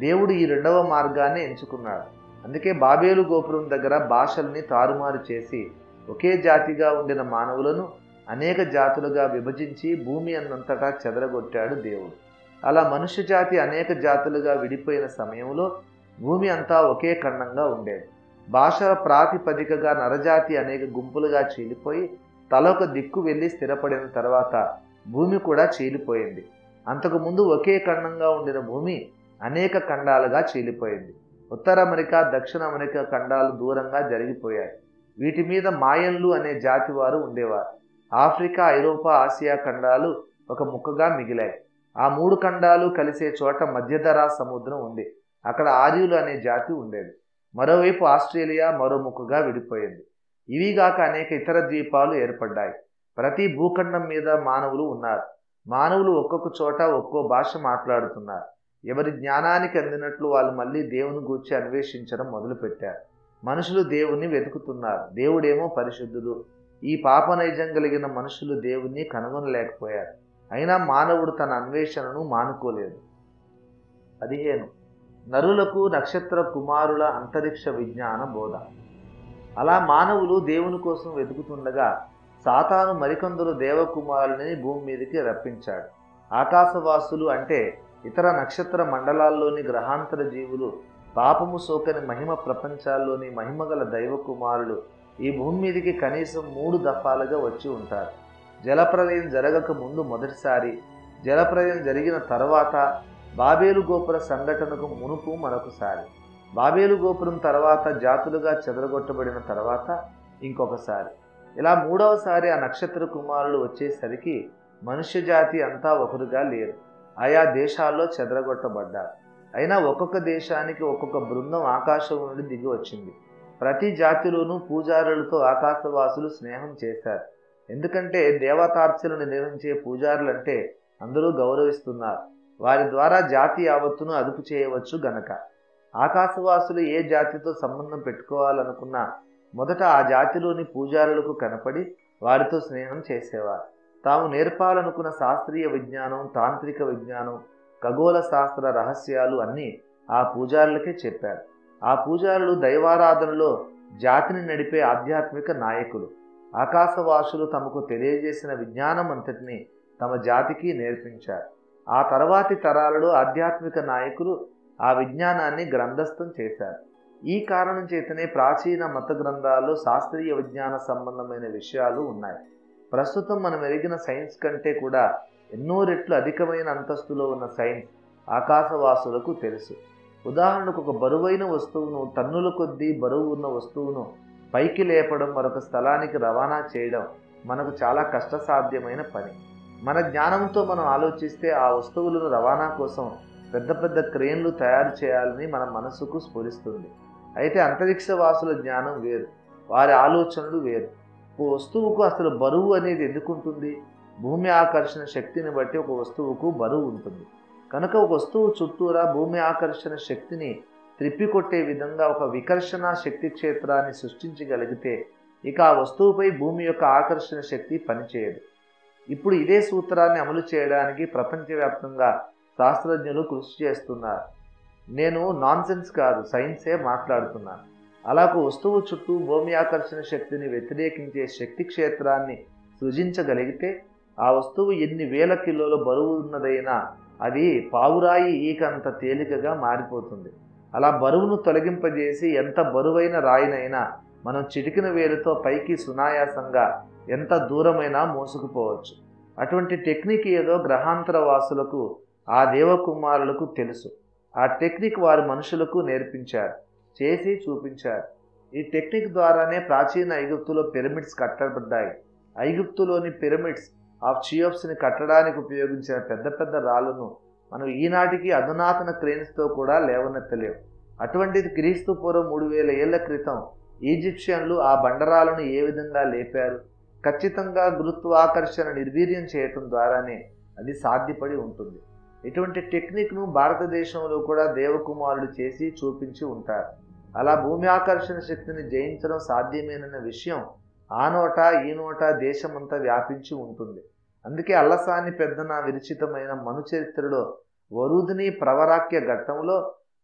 దేవుడు ఈ రెండవ మార్గాన్ని ఎంచుకున్నాడు. అందుకే బాబేలు గోపురం దగ్గర భాషల్ని తారుమారు చేసి ఒకే జాతిగా ఉండిన మానవులను అనేక జాతులుగా విభజించి భూమి అన్నంతటా చెదరగొట్టాడు దేవుడు. అలా మనుష్య జాతి అనేక జాతులుగా విడిపోయిన సమయంలో భూమి అంతా ఒకే ఖండంగా ఉండేది. భాషల ప్రాతిపదికగా నరజాతి అనేక గుంపులుగా చీలిపోయి తలొక దిక్కు వెళ్ళి స్థిరపడిన తర్వాత భూమి కూడా చీలిపోయింది. అంతకుముందు ఒకే ఖండంగా ఉండిన భూమి అనేక ఖండాలుగా చీలిపోయింది. ఉత్తర అమెరికా, దక్షిణ అమెరికా ఖండాలు దూరంగా జరిగిపోయాయి. వీటి మీద మాయన్లు అనే జాతి వారు ఉండేవారు. ఆఫ్రికా, ఐరోపా, ఆసియా ఖండాలు ఒక ముక్కగా మిగిలాయి. ఆ మూడు ఖండాలు కలిసే చోట మధ్యధరా సముద్రం ఉంది. అక్కడ ఆర్యులు అనే జాతి ఉండేది. మరోవైపు ఆస్ట్రేలియా మరో ముక్కగా విడిపోయింది. ఇవిగాక అనేక ఇతర ద్వీపాలు ఏర్పడ్డాయి. ప్రతి భూఖండం మీద మానవులు ఉన్నారు. మానవులు ఒక్కొక్క చోట ఒక్కో భాష మాట్లాడుతున్నారు. ఎవరి జ్ఞానానికి అందినట్లు వాళ్ళు మళ్ళీ దేవుని గూర్చి అన్వేషించడం మొదలుపెట్టారు. మనుషులు దేవుణ్ణి వెతుకుతున్నారు. దేవుడేమో పరిశుద్ధుడు. ఈ పాప నైజం కలిగిన మనుషులు దేవుణ్ణి కనుగొనలేకపోయారు. అయినా మానవుడు తన అన్వేషణను మానుకోలేదు. 15 నరులకు నక్షత్ర కుమారుల అంతరిక్ష విజ్ఞాన బోధ. అలా మానవులు దేవుని కోసం వెతుకుతుండగా సాతాను మరికొందరు దేవకుమారులని భూమి మీదకి రప్పించాడు. ఆకాశవాసులు అంటే ఇతర నక్షత్ర మండలాల్లోని గ్రహాంతర జీవులు, పాపము సోకని మహిమ ప్రపంచాల్లోని మహిమగల దైవ కుమారులు ఈ భూమి మీదకి కనీసం 3 దఫాలుగా వచ్చి ఉంటారు. జలప్రలయం జరగక ముందు మొదటిసారి, జలప్రలయం జరిగిన తర్వాత, బాబేలు గోపుర సంఘటనకు మునుపు మరొకసారి, బాబేలు గోపురం తర్వాత జాతులుగా చెదరగొట్టబడిన తర్వాత ఇంకొకసారి. ఇలా 3వసారి ఆ నక్షత్ర కుమారులు వచ్చేసరికి మనుష్య జాతి అంతా ఒకరుగా లేరు. ఆయా దేశాల్లో చెదరగొట్టబడ్డారు. అయినా ఒక్కొక్క దేశానికి ఒక్కొక్క బృందం ఆకాశం నుండి దిగి వచ్చింది. ప్రతి జాతిలోనూ పూజారులతో ఆకాశవాసులు స్నేహం చేశారు. ఎందుకంటే దేవతార్చనను నిర్వహించే పూజారులంటే అందరూ గౌరవిస్తున్నారు. వారి ద్వారా జాతి యావత్తును అదుపు చేయవచ్చు గనక. ఆకాశవాసులు ఏ జాతితో సంబంధం పెట్టుకోవాలనుకున్నా మొదట ఆ జాతిలోని పూజారులకు కనపడి వారితో స్నేహం చేసేవారు. తాము నేర్పాలనుకున్న శాస్త్రీయ విజ్ఞానం, తాంత్రిక విజ్ఞానం, ఖగోళ శాస్త్ర రహస్యాలు అన్నీ ఆ పూజారులకే చెప్పారు. ఆ పూజారులు దైవారాధనలో జాతిని నడిపే ఆధ్యాత్మిక నాయకులు. ఆకాశవాసులు తమకు తెలియజేసిన విజ్ఞానం అంతటినీ తమ జాతికి నేర్పించారు. ఆ తర్వాతి తరాలలో ఆధ్యాత్మిక నాయకులు ఆ విజ్ఞానాన్ని గ్రంథస్థం చేశారు. ఈ కారణం చేతనే ప్రాచీన మత గ్రంథాల్లో శాస్త్రీయ విజ్ఞాన సంబంధమైన విషయాలు ఉన్నాయి. ప్రస్తుతం మనం ఎరిగిన సైన్స్ కంటే కూడా ఎన్నో రెట్లు అధికమైన అంతస్తులో ఉన్న సైన్స్ ఆకాశవాసులకు తెలుసు. ఉదాహరణకు ఒక బరువైన వస్తువును, టన్నుల కొద్దీ బరువు ఉన్న వస్తువును పైకి లేపడం, మరొక స్థలానికి రవాణా చేయడం మనకు చాలా కష్టసాధ్యమైన పని. మన జ్ఞానంతో మనం ఆలోచిస్తే ఆ వస్తువులను రవాణా కోసం పెద్ద పెద్ద క్రేన్లు తయారు చేయాలని మన మనసుకు స్ఫురిస్తుంది. అయితే అంతరిక్షవాసుల జ్ఞానం వేరు, వారి ఆలోచనలు వేరు. ఓ వస్తువుకు అసలు బరువు అనేది ఎందుకుంటుంది? భూమి ఆకర్షణ శక్తిని బట్టి ఒక వస్తువుకు బరువు ఉంటుంది. కనుక ఒక వస్తువు చుట్టూరా భూమి ఆకర్షణ శక్తిని త్రిప్పికొట్టే విధంగా ఒక వికర్షణ శక్తి క్షేత్రాన్ని సృష్టించగలిగితే ఇక ఆ వస్తువుపై భూమి యొక్క ఆకర్షణ శక్తి పనిచేయదు. ఇప్పుడు ఇదే సూత్రాన్ని అమలు చేయడానికి ప్రపంచవ్యాప్తంగా శాస్త్రజ్ఞులు కృషి చేస్తున్నారు. నేను నాన్సెన్స్ కాదు, సైన్సే మాట్లాడుతున్నాను. అలా ఒక వస్తువు చుట్టూ భూమి ఆకర్షణ శక్తిని వ్యతిరేకించే శక్తి క్షేత్రాన్ని సృజించగలిగితే ఆ వస్తువు ఎన్ని వేల కిలోల బరువు ఉన్నదైనా అది పావురాయి ఈకంత తేలికగా మారిపోతుంది. అలా బరువును తొలగింపజేసి ఎంత బరువైన రాయినైనా మనం చిటికిన వేలుతో పైకి సునాయాసంగా ఎంత దూరమైనా మోసుకుపోవచ్చు. అటువంటి టెక్నిక్ ఏదో గ్రహాంతర వాసులకు, ఆ దేవకుమారులకు తెలుసు. ఆ టెక్నిక్ వారు మనుషులకు నేర్పించారు, చేసి చూపించారు. ఈ టెక్నిక్ ద్వారానే ప్రాచీన ఐగుప్తులో పిరమిడ్స్ కట్టబడ్డాయి. ఐగుప్తులోని పిరమిడ్స్ ఆఫ్ చియోప్స్ని కట్టడానికి ఉపయోగించిన పెద్ద పెద్ద రాళ్లను మనం ఈనాటికి అధునాతన క్రేన్స్తో కూడా లేవనెత్తలేవు. అటువంటిది క్రీస్తు పూర్వం 3000 ఏళ్ల క్రితం ఈజిప్షియన్లు ఆ బండరాలను ఏ విధంగా లేపారు? ఖచ్చితంగా గురుత్వాకర్షణ నిర్వీర్యం చేయటం ద్వారానే అది సాధ్యపడి ఉంటుంది. ఇటువంటి టెక్నిక్ను భారతదేశంలో కూడా దేవకుమారుడు చేసి చూపించి ఉంటారు. అలా భూమి ఆకర్షణ శక్తిని జయించడం సాధ్యమేనన్న విషయం ఆ నోట ఈ నోట దేశమంతా వ్యాపించి ఉంటుంది. అందుకే అల్లసాని పెద్దన విరచితమైన మనుచరిత్రలో వరుదిని ప్రవరాక్య ఘట్టంలో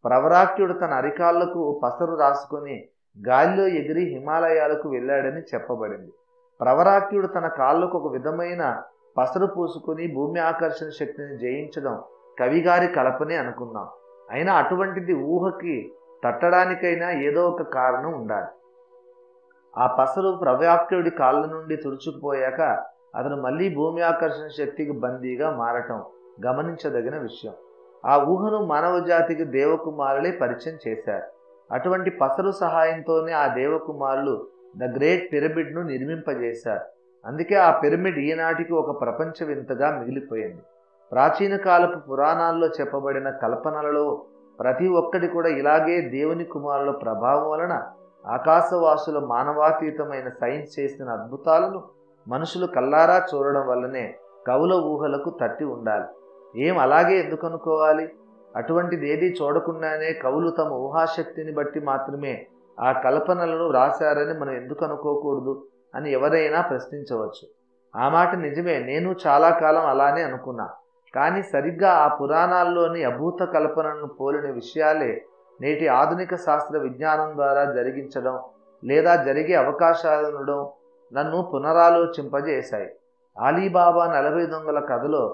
ప్రవరాక్యుడు తన అరికాళ్లకు పసరు రాసుకొని గాలిలో ఎగిరి హిమాలయాలకు వెళ్ళాడని చెప్పబడింది. ప్రవరాక్యుడు తన కాళ్లకు ఒక విధమైన పసరు పూసుకొని భూమి ఆకర్షణ శక్తిని జయించడం కవిగారి కల్పనే అనుకుందాం. అయినా అటువంటిది ఊహకి తట్టడానికైనా ఏదో ఒక కారణం ఉండాలి. ఆ పసరు ప్రవరాక్యుడి కాళ్ళ నుండి తుడుచుకుపోయాక అతను మళ్ళీ భూమి ఆకర్షణ శక్తికి బందీగా మారటం గమనించదగిన విషయం. ఆ ఊహను మానవ జాతికి దేవకుమారులే పరిచయం చేశారు. అటువంటి పసరు సహాయంతోనే ఆ దేవకుమారులు ద గ్రేట్ పిరమిడ్ను నిర్మింపజేశారు. అందుకే ఆ పిరమిడ్ ఈనాటికి ఒక ప్రపంచ వింతగా మిగిలిపోయింది. ప్రాచీన కాలపు పురాణాల్లో చెప్పబడిన కల్పనలలో ప్రతి ఒక్కటి కూడా ఇలాగే దేవుని కుమారుల ప్రభావం వలన ఆకాశవాసుల మానవాతీతమైన సైన్స్ చేసిన అద్భుతాలను మనుషులు కల్లారా చూడడం వల్లనే కవుల ఊహలకు తట్టి ఉండాలి. ఏం అలాగే ఎందుకు అనుకోవాలి? అటువంటిది ఏదీ చూడకుండానే కవులు తమ ఊహాశక్తిని బట్టి మాత్రమే ఆ కల్పనలను వ్రాశారని మనం ఎందుకు అనుకోకూడదు అని ఎవరైనా ప్రశ్నించవచ్చు. ఆ మాట నిజమే, నేను చాలా కాలం అలానే అనుకున్నా. కానీ సరిగ్గా ఆ పురాణాల్లోని అభూత కల్పనను పోలిన విషయాలే నేటి ఆధునిక శాస్త్ర విజ్ఞానం ద్వారా జరిగించడం లేదా జరిగే అవకాశాలుండడం నన్ను పునరాలోచింపజేశాయి. అలీబాబా 40 దొంగల కథలో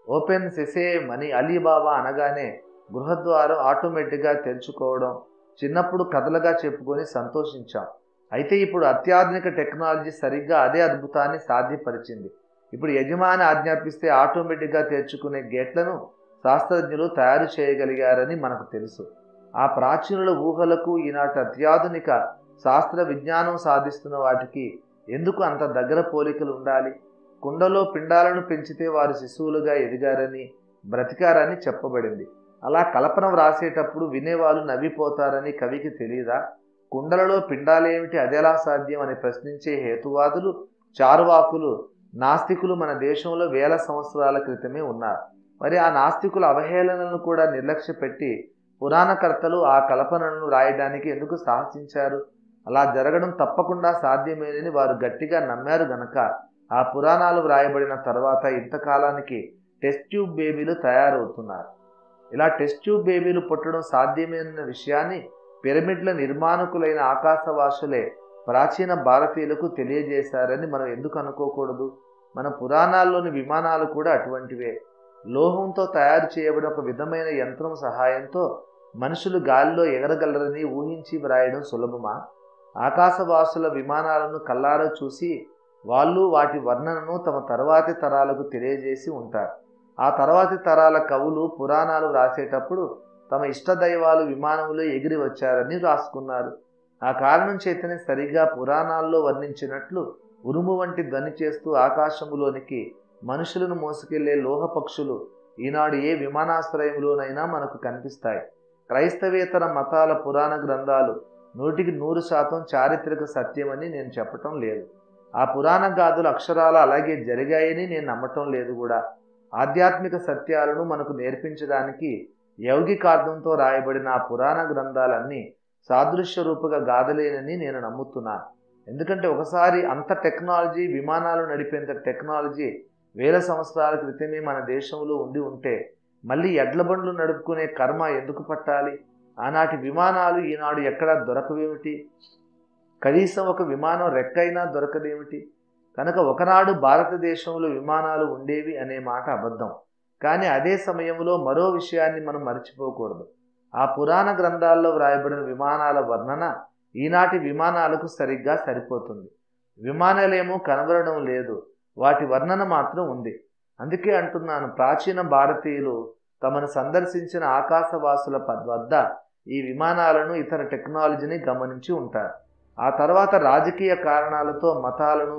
ఓపెన్ సెసేమ్ అని అలీబాబా అనగానే గృహద్వారం ఆటోమేటిక్గా తెరుచుకోవడం చిన్నప్పుడు కథలుగా చెప్పుకొని సంతోషించాం. అయితే ఇప్పుడు అత్యాధునిక టెక్నాలజీ సరిగ్గా అదే అద్భుతాన్ని సాధ్యపరిచింది. ఇప్పుడు యజమాని ఆజ్ఞాపిస్తే ఆటోమేటిక్గా తెరుచుకునే గేట్లను శాస్త్రజ్ఞులు తయారు చేయగలిగారని మనకు తెలుసు. ఆ ప్రాచీనుల ఊహలకు ఈనాటి అత్యాధునిక శాస్త్ర విజ్ఞానం సాధిస్తున్న వాటికి ఎందుకు అంత దగ్గర పోలికలు ఉండాలి? కుండలో పిండాలను పెంచితే వారు శిశువులుగా ఎదిగారని బ్రతికారని చెప్పబడింది. అలా కల్పన వ్రాసేటప్పుడు వినేవాళ్ళు నవ్విపోతారని కవికి తెలియదా? కుండలలో పిండాలేమిటి, అదెలా సాధ్యం అని ప్రశ్నించే హేతువాదులు, చారువాకులు, నాస్తికులు మన దేశంలో వేల సంవత్సరాల క్రితమే ఉన్నారు. మరి ఆ నాస్తికుల అవహేళనలను కూడా నిర్లక్ష్య పెట్టి పురాణకర్తలు ఆ కల్పనలను రాయడానికి ఎందుకు సాహసించారు? అలా జరగడం తప్పకుండా సాధ్యమేనని వారు గట్టిగా నమ్మారు గనక ఆ పురాణాలు వ్రాయబడిన తర్వాత ఇంతకాలానికి టెస్ట్ ట్యూబ్ బేబీలు తయారవుతున్నారు. ఇలా టెస్ట్ ట్యూబ్ బేబీలు పుట్టడం సాధ్యమేనన్న విషయాన్ని పిరమిడ్ల నిర్మాణకులైన ఆకాశవాసులే ప్రాచీన భారతీయులకు తెలియజేశారని మనం ఎందుకు అనుకోకూడదు? మన పురాణాల్లోని విమానాలు కూడా అటువంటివే. లోహంతో తయారు చేయబడిన ఒక విధమైన యంత్రం సహాయంతో మనుషులు గాలిలో ఎగరగలరని ఊహించి వ్రాయడం సులభమా? ఆకాశవాసుల విమానాలను కల్లారా చూసి వాళ్ళు వాటి వర్ణనను తమ తర్వాతి తరాలకు తెలియజేసి ఉంటారు. ఆ తర్వాతి తరాల కవులు పురాణాలు రాసేటప్పుడు తమ ఇష్టదైవాలు విమానంలో ఎగిరి వచ్చారని రాసుకున్నారు. ఆ కారణం చేతనే సరిగ్గా పురాణాల్లో వర్ణించినట్లు ఉరుము వంటి ధ్వని చేస్తూ ఆకాశములోనికి మనుషులను మోసుకెళ్లే లోహ పక్షులు ఈనాడు ఏ విమానాశ్రయంలోనైనా మనకు కనిపిస్తాయి. క్రైస్తవేతర మతాల పురాణ గ్రంథాలు 100% చారిత్రక సత్యమని నేను చెప్పటం లేదు. ఆ పురాణ గాథలు అక్షరాలు అలాగే జరిగాయని నేను నమ్మటం లేదు కూడా. ఆధ్యాత్మిక సత్యాలను మనకు నేర్పించడానికి యౌగికార్థంతో రాయబడిన ఆ పురాణ గ్రంథాలన్నీ సాదృశ్య రూపక గాథలేనని నేను నమ్ముతున్నాను. ఎందుకంటే ఒకసారి అంత టెక్నాలజీ, విమానాలు నడిపేంత టెక్నాలజీ వేల సంవత్సరాల క్రితమే మన దేశంలో ఉండి ఉంటే మళ్ళీ ఎడ్ల బండ్లు నడుపుకునే కర్మ ఎందుకు పట్టాలి? ఆనాటి విమానాలు ఈనాడు ఎక్కడా దొరకవేమిటి? కనీసం ఒక విమానం రెక్కైనా దొరకదేమిటి? కనుక ఒకనాడు భారతదేశంలో విమానాలు ఉండేవి అనే మాట అబద్ధం. కానీ అదే సమయంలో మరో విషయాన్ని మనం మర్చిపోకూడదు. ఆ పురాణ గ్రంథాల్లో వ్రాయబడిన విమానాల వర్ణన ఈనాటి విమానాలకు సరిగ్గా సరిపోతుంది. విమానాలేమో కనబడడం లేదు, వాటి వర్ణన మాత్రం ఉంది. అందుకే అంటున్నాను, ప్రాచీన భారతీయులు తమను సందర్శించిన ఆకాశవాసుల వద్ద ఈ విమానాలను, ఇతర టెక్నాలజీని గమనించి ఉంటారు. ఆ తర్వాత రాజకీయ కారణాలతో మతాలను,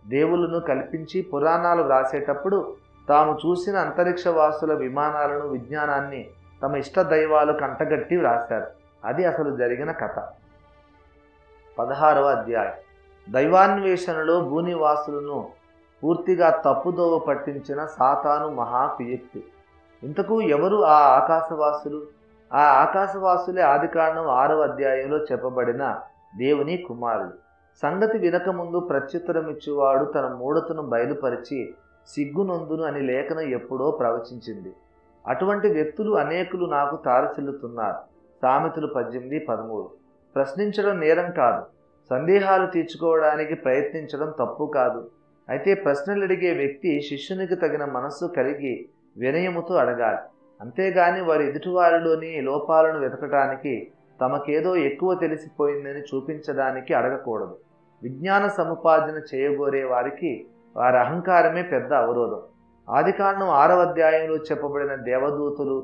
దేవులను కల్పించి పురాణాలు వ్రాసేటప్పుడు తాము చూసిన అంతరిక్షవాసుల విమానాలను, విజ్ఞానాన్ని తమ ఇష్ట దైవాలు కంటగట్టి వ్రాశారు. అది అసలు జరిగిన కథ. 16వ అధ్యాయం. దైవాన్వేషణలో భూనివాసులను పూర్తిగా తప్పుదోవ పట్టించిన సాతాను మహాకుయుక్తి. ఇంతకు ఎవరు ఆ ఆకాశవాసులు? ఆ ఆకాశవాసులే ఆదికాండం 6వ అధ్యాయంలో చెప్పబడిన దేవుని కుమారుడు. సంగతి వినకముందు ప్రత్యుత్తరమిచ్చువాడు తన మూఢతను బయలుపరిచి సిగ్గునొందును అని లేఖనం ఎప్పుడో ప్రవచించింది. అటువంటి వ్యక్తులు అనేకులు నాకు తారసిల్లుతున్నారు. సామెతలు 18:13. ప్రశ్నించడం నేరం కాదు, సందేహాలు తీర్చుకోవడానికి ప్రయత్నించడం తప్పు కాదు. అయితే ప్రశ్నలు అడిగే వ్యక్తి శిష్యునికి తగిన మనస్సు కలిగి వినయముతో అడగాలి. అంతేగాని వారి ఎదుటివారిలోని లోపాలను వెతకటానికి, తమకేదో ఎక్కువ తెలిసిపోయిందని చూపించడానికి అడగకూడదు. విజ్ఞాన సముపార్జన చేయగోరే వారికి వారి అహంకారమే పెద్ద అవరోధం. ఆదికాండం 6వ అధ్యాయంలో చెప్పబడిన దేవదూతలు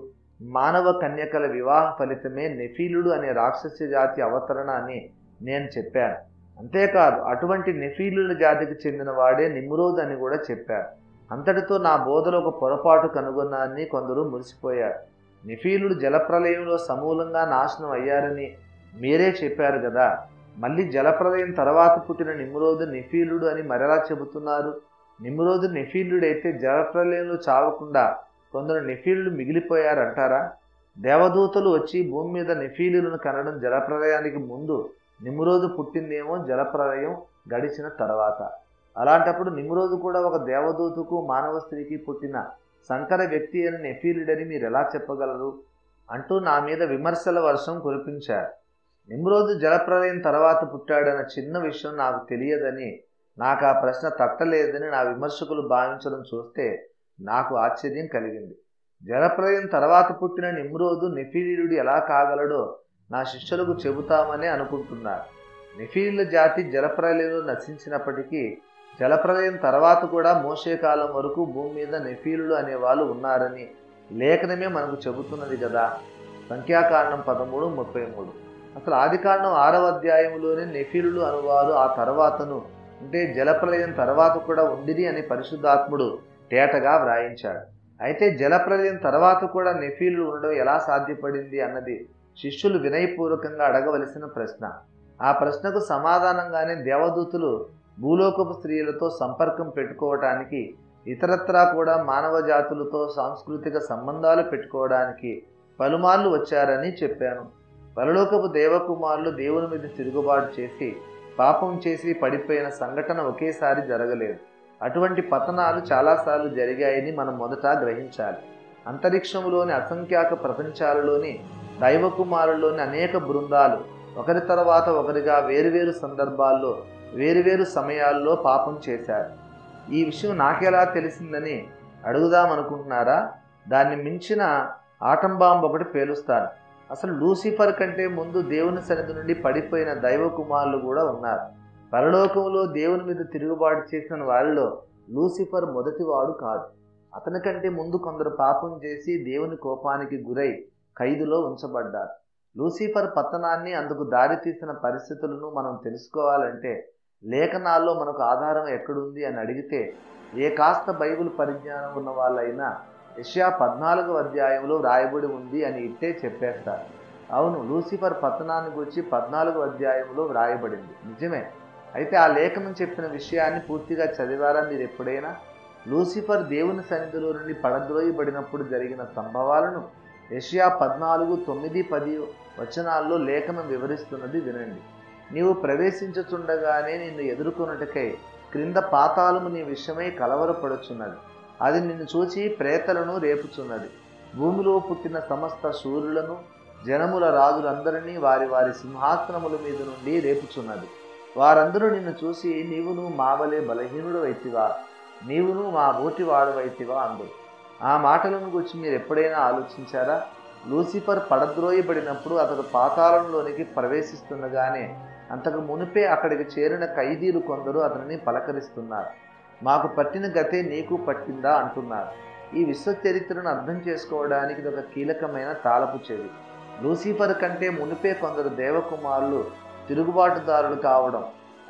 మానవ కన్యకల వివాహ ఫలితమే నెఫీలుడు అనే రాక్షస జాతి అవతరణ అని నేను చెప్పాను. అంతేకాదు, అటువంటి నెఫీలుల జాతికి చెందిన వాడే నిమ్రోద్ అని కూడా చెప్పారు. అంతటితో నా బోధలో ఒక పొరపాటు కనుగొన్నానని కొందరు మురిసిపోయారు. నెఫీలుడు జలప్రలయంలో సమూలంగా నాశనం అయ్యారని మీరే చెప్పారు కదా, మళ్ళీ జలప్రలయం తర్వాత పుట్టిన నిమ్రోదు నెఫీలుడు అని మరెలా చెబుతున్నారు? నిమ్రోదు నెఫీలుడైతే జలప్రలయంలో చావకుండా కొందరు నెఫీలుడు మిగిలిపోయారంటారా? దేవదూతలు వచ్చి భూమి మీద నెఫీలులను కనడం జలప్రలయానికి ముందు, నిమ్రోదు పుట్టిందేమో జలప్రలయం గడిచిన తర్వాత. అలాంటప్పుడు నిమ్రోదు కూడా ఒక దేవదూతకు మానవ స్త్రీకి పుట్టిన సంకర వ్యక్తి అని నెఫీలుడని మీరు ఎలా చెప్పగలరు అంటూ నా మీద విమర్శల వర్షం కురిపించారు. నిమ్రోదు జలప్రలయం తర్వాత పుట్టాడన్న చిన్న విషయం నాకు తెలియదని, నాకు ఆ ప్రశ్న తట్టలేదని నా విమర్శకులు భావించడం చూస్తే నాకు ఆశ్చర్యం కలిగింది. జలప్రలయం తర్వాత పుట్టిన నిమ్రోదు నెఫీలీయుడు ఎలా కాగలడో నా శిష్యులకు చెబుతామనే అనుకుంటున్నారు. నెఫీలీల జాతి జలప్రలయంలో నశించినప్పటికీ జలప్రలయం తర్వాత కూడా మోషే కాలం వరకు భూమి మీద నెఫీలులు అనేవాళ్ళు ఉన్నారని లేఖనమే మనకు చెబుతున్నది కదా. సంఖ్యాకాండం 13:33. అసలు ఆదికాండం 6వ అధ్యాయంలోనే నెఫీలులు అనువారు ఆ తర్వాతను, అంటే జలప్రలయం తర్వాత కూడా ఉండిది అని పరిశుద్ధాత్ముడు తేటగా వ్రాయించాడు. అయితే జలప్రలయం తర్వాత కూడా నెఫీలులు ఉండడం ఎలా సాధ్యపడింది అన్నది శిష్యులు వినయపూర్వకంగా అడగవలసిన ప్రశ్న. ఆ ప్రశ్నకు సమాధానంగానే దేవదూతులు భూలోకపు స్త్రీలతో సంపర్కం పెట్టుకోవటానికి, ఇతరత్రా కూడా మానవ జాతులతో సాంస్కృతిక సంబంధాలు పెట్టుకోవడానికి పలుమార్లు వచ్చారని చెప్పాను. పరలోకపు దేవకుమారులు దేవుని మీద తిరుగుబాటు చేసి పాపం చేసి పడిపోయిన సంఘటన ఒకేసారి జరగలేదు. అటువంటి పతనాలు చాలాసార్లు జరిగాయని మనం మొదట గ్రహించాలి. అంతరిక్షంలోని అసంఖ్యాక ప్రపంచాలలోని దైవకుమారుల్లోని అనేక బృందాలు ఒకరి తర్వాత ఒకరిగా వేరువేరు సందర్భాల్లో వేరువేరు సమయాల్లో పాపం చేశారు. ఈ విషయం నాకెలా తెలిసిందని అడుగుదామనుకుంటున్నారా? దాన్ని మించిన ఆటం బాంబు ఒకటి పేలుస్తాను. అసలు లూసిఫర్ కంటే ముందు దేవుని సన్నిధి నుండి పడిపోయిన దైవ కుమారులు కూడా ఉన్నారు. పరలోకంలో దేవుని మీద తిరుగుబాటు చేసిన వారిలో లూసిఫర్ మొదటివాడు కాదు. అతని కంటే ముందు కొందరు పాపం చేసి దేవుని కోపానికి గురై ఖైదులో ఉంచబడ్డారు. లూసిఫర్ పతనాన్ని, అందుకు దారితీసిన పరిస్థితులను మనం తెలుసుకోవాలంటే లేఖనాల్లో మనకు ఆధారం ఎక్కడుంది అని అడిగితే, ఏ కాస్త బైబిల్ పరిజ్ఞానం ఉన్న వాళ్ళైనా యెషయా 14వ అధ్యాయంలో వ్రాయబడి ఉంది అని ఇట్టే చెప్పేస్తారు. అవును, లూసిఫర్ పతనాన్ని గురించి 14వ అధ్యాయంలో వ్రాయబడింది నిజమే. అయితే ఆ లేఖనం చెప్పిన విషయాన్ని పూర్తిగా చదివారా మీరు ఎప్పుడైనా? లూసిఫర్ దేవుని సన్నిధిలో నుండి పడద్రోయబడినప్పుడు జరిగిన సంభవాలను యెషయా 14:9-10 వచనాల్లో లేఖనం వివరిస్తున్నది వినండి. నీవు ప్రవేశించుచుండగానే నిన్ను ఎదుర్కొనుటకై క్రింద పాతాళము నీ విషయమై కలవరపడుచున్నది. అది నిన్ను చూచి ప్రేతలను రేపుచున్నది. భూమిలో పుట్టిన సమస్త శూరులను, జనముల రాజులందరినీ వారి వారి సింహాసనముల మీద నుండి రేపుచున్నది. వారందరూ నిన్ను చూసి నీవును మావలే బలహీనుడు వైతివా, నీవును మా బోటి వాడవైతివా అందరు. ఆ మాటలను గురించి మీరు ఎప్పుడైనా ఆలోచించారా? లూసిఫర్ పడద్రోయబడినప్పుడు అతడు పాతాళంలోనికి ప్రవేశిస్తుండగానే అంతకు మునిపే అక్కడికి చేరిన ఖైదీలు కొందరు అతనిని పలకరిస్తున్నారు. మాకు పట్టిన గతే నీకు పట్టిందా అంటున్నారు. ఈ విశ్వ చరిత్రను అర్థం చేసుకోవడానికి ఇది ఒక కీలకమైన తాళపు చెవి. లూసిఫర్ కంటే మునిపే కొందరు దేవకుమారులు తిరుగుబాటుదారులు కావడం,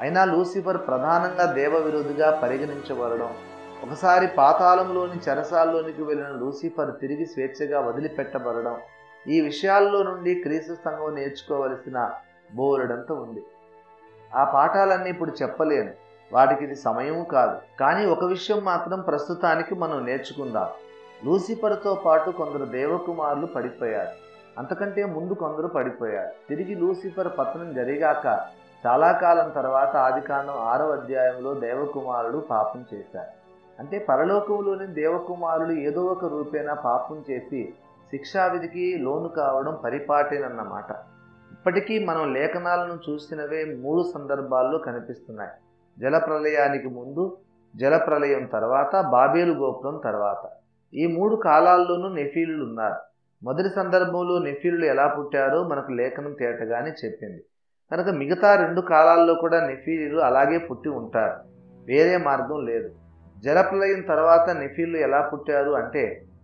అయినా లూసిఫర్ ప్రధానంగా దేవ విరోధిగా పరిగణించబడడం, ఒకసారి పాతాళంలోని చెరసాల్లోనికి వెళ్ళిన లూసిఫర్ తిరిగి స్వేచ్ఛగా వదిలిపెట్టబడడం, ఈ విషయాల్లో నుండి క్రీస్తు సంఘం నేర్చుకోవలసిన బోలెడంత ఉంది. ఆ పాఠాలన్నీ ఇప్పుడు చెప్పలేను, వాటికి ఇది సమయం కాదు. కానీ ఒక విషయం మాత్రం ప్రస్తుతానికి మనం నేర్చుకుందాం. లూసిఫర్తో పాటు కొందరు దేవకుమారులు పడిపోయారు. అంతకంటే ముందు కొందరు పడిపోయారు. తిరిగి లూసిఫర్ పతనం జరిగాక చాలా కాలం తర్వాత ఆదికాండం 6వ అధ్యాయంలో దేవకుమారుడు పాపం చేశారు. అంటే పరలోకంలోని దేవకుమారులు ఏదో ఒక రూపేణా పాపం చేసి శిక్షావిధికి లోను కావడం పరిపాటేనన్నమాట. ఇప్పటికీ మనం లేఖనాలను చూసినవే 3 సందర్భాల్లో కనిపిస్తున్నాయి. జలప్రలయానికి ముందు, జలప్రలయం తర్వాత, బాబేలు గోపురం తర్వాత. ఈ 3 కాలాల్లోనూ నెఫీలులు ఉన్నారు. మొదటి సందర్భంలో నెఫీలులు ఎలా పుట్టారో మనకు లేఖనం తేటగానే చెప్పింది. కనుక మిగతా 2 కాలాల్లో కూడా నెఫీలులు అలాగే పుట్టి ఉంటారు, వేరే మార్గం లేదు. జలప్రలయం తర్వాత నెఫీలులు ఎలా పుట్టారు అంటే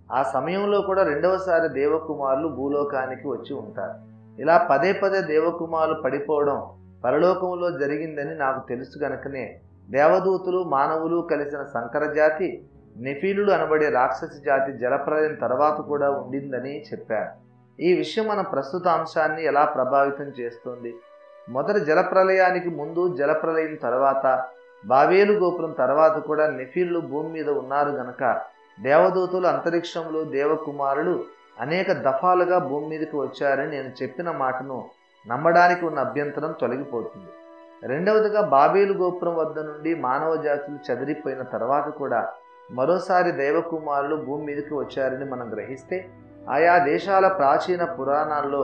ఆ సమయంలో కూడా రెండవసారి దేవకుమారులు భూలోకానికి వచ్చి ఉంటారు. ఇలా పదే పదే దేవకుమారులు పడిపోవడం పరలోకంలో జరిగిందని నాకు తెలుసు గనుకనే దేవదూతులు మానవులు కలిసిన సంకరజాతి నెఫీలులు అనబడే రాక్షస జాతి జలప్రలయం తర్వాత కూడా ఉండిందని చెప్పారు. ఈ విషయం మన ప్రస్తుత అంశాన్ని ఎలా ప్రభావితం చేస్తుంది? మొదటి జలప్రలయానికి ముందు, జలప్రలయం తర్వాత, బాబేలు గోపురం తర్వాత కూడా నెఫీలులు భూమి మీద ఉన్నారు గనక దేవదూతులు అంతరిక్షంలో దేవకుమారులు అనేక దఫాలుగా భూమి మీదకి వచ్చారని నేను చెప్పిన మాటను నమ్మడానికి ఉన్న అభ్యంతరం తొలగిపోతుంది. రెండవదిగా బాబేలు గోపురం వద్ద నుండి మానవ జాతులు చెదిరిపోయిన తర్వాత కూడా మరోసారి దేవకుమారులు భూమి మీదకి వచ్చారని మనం గ్రహిస్తే ఆయా దేశాల ప్రాచీన పురాణాల్లో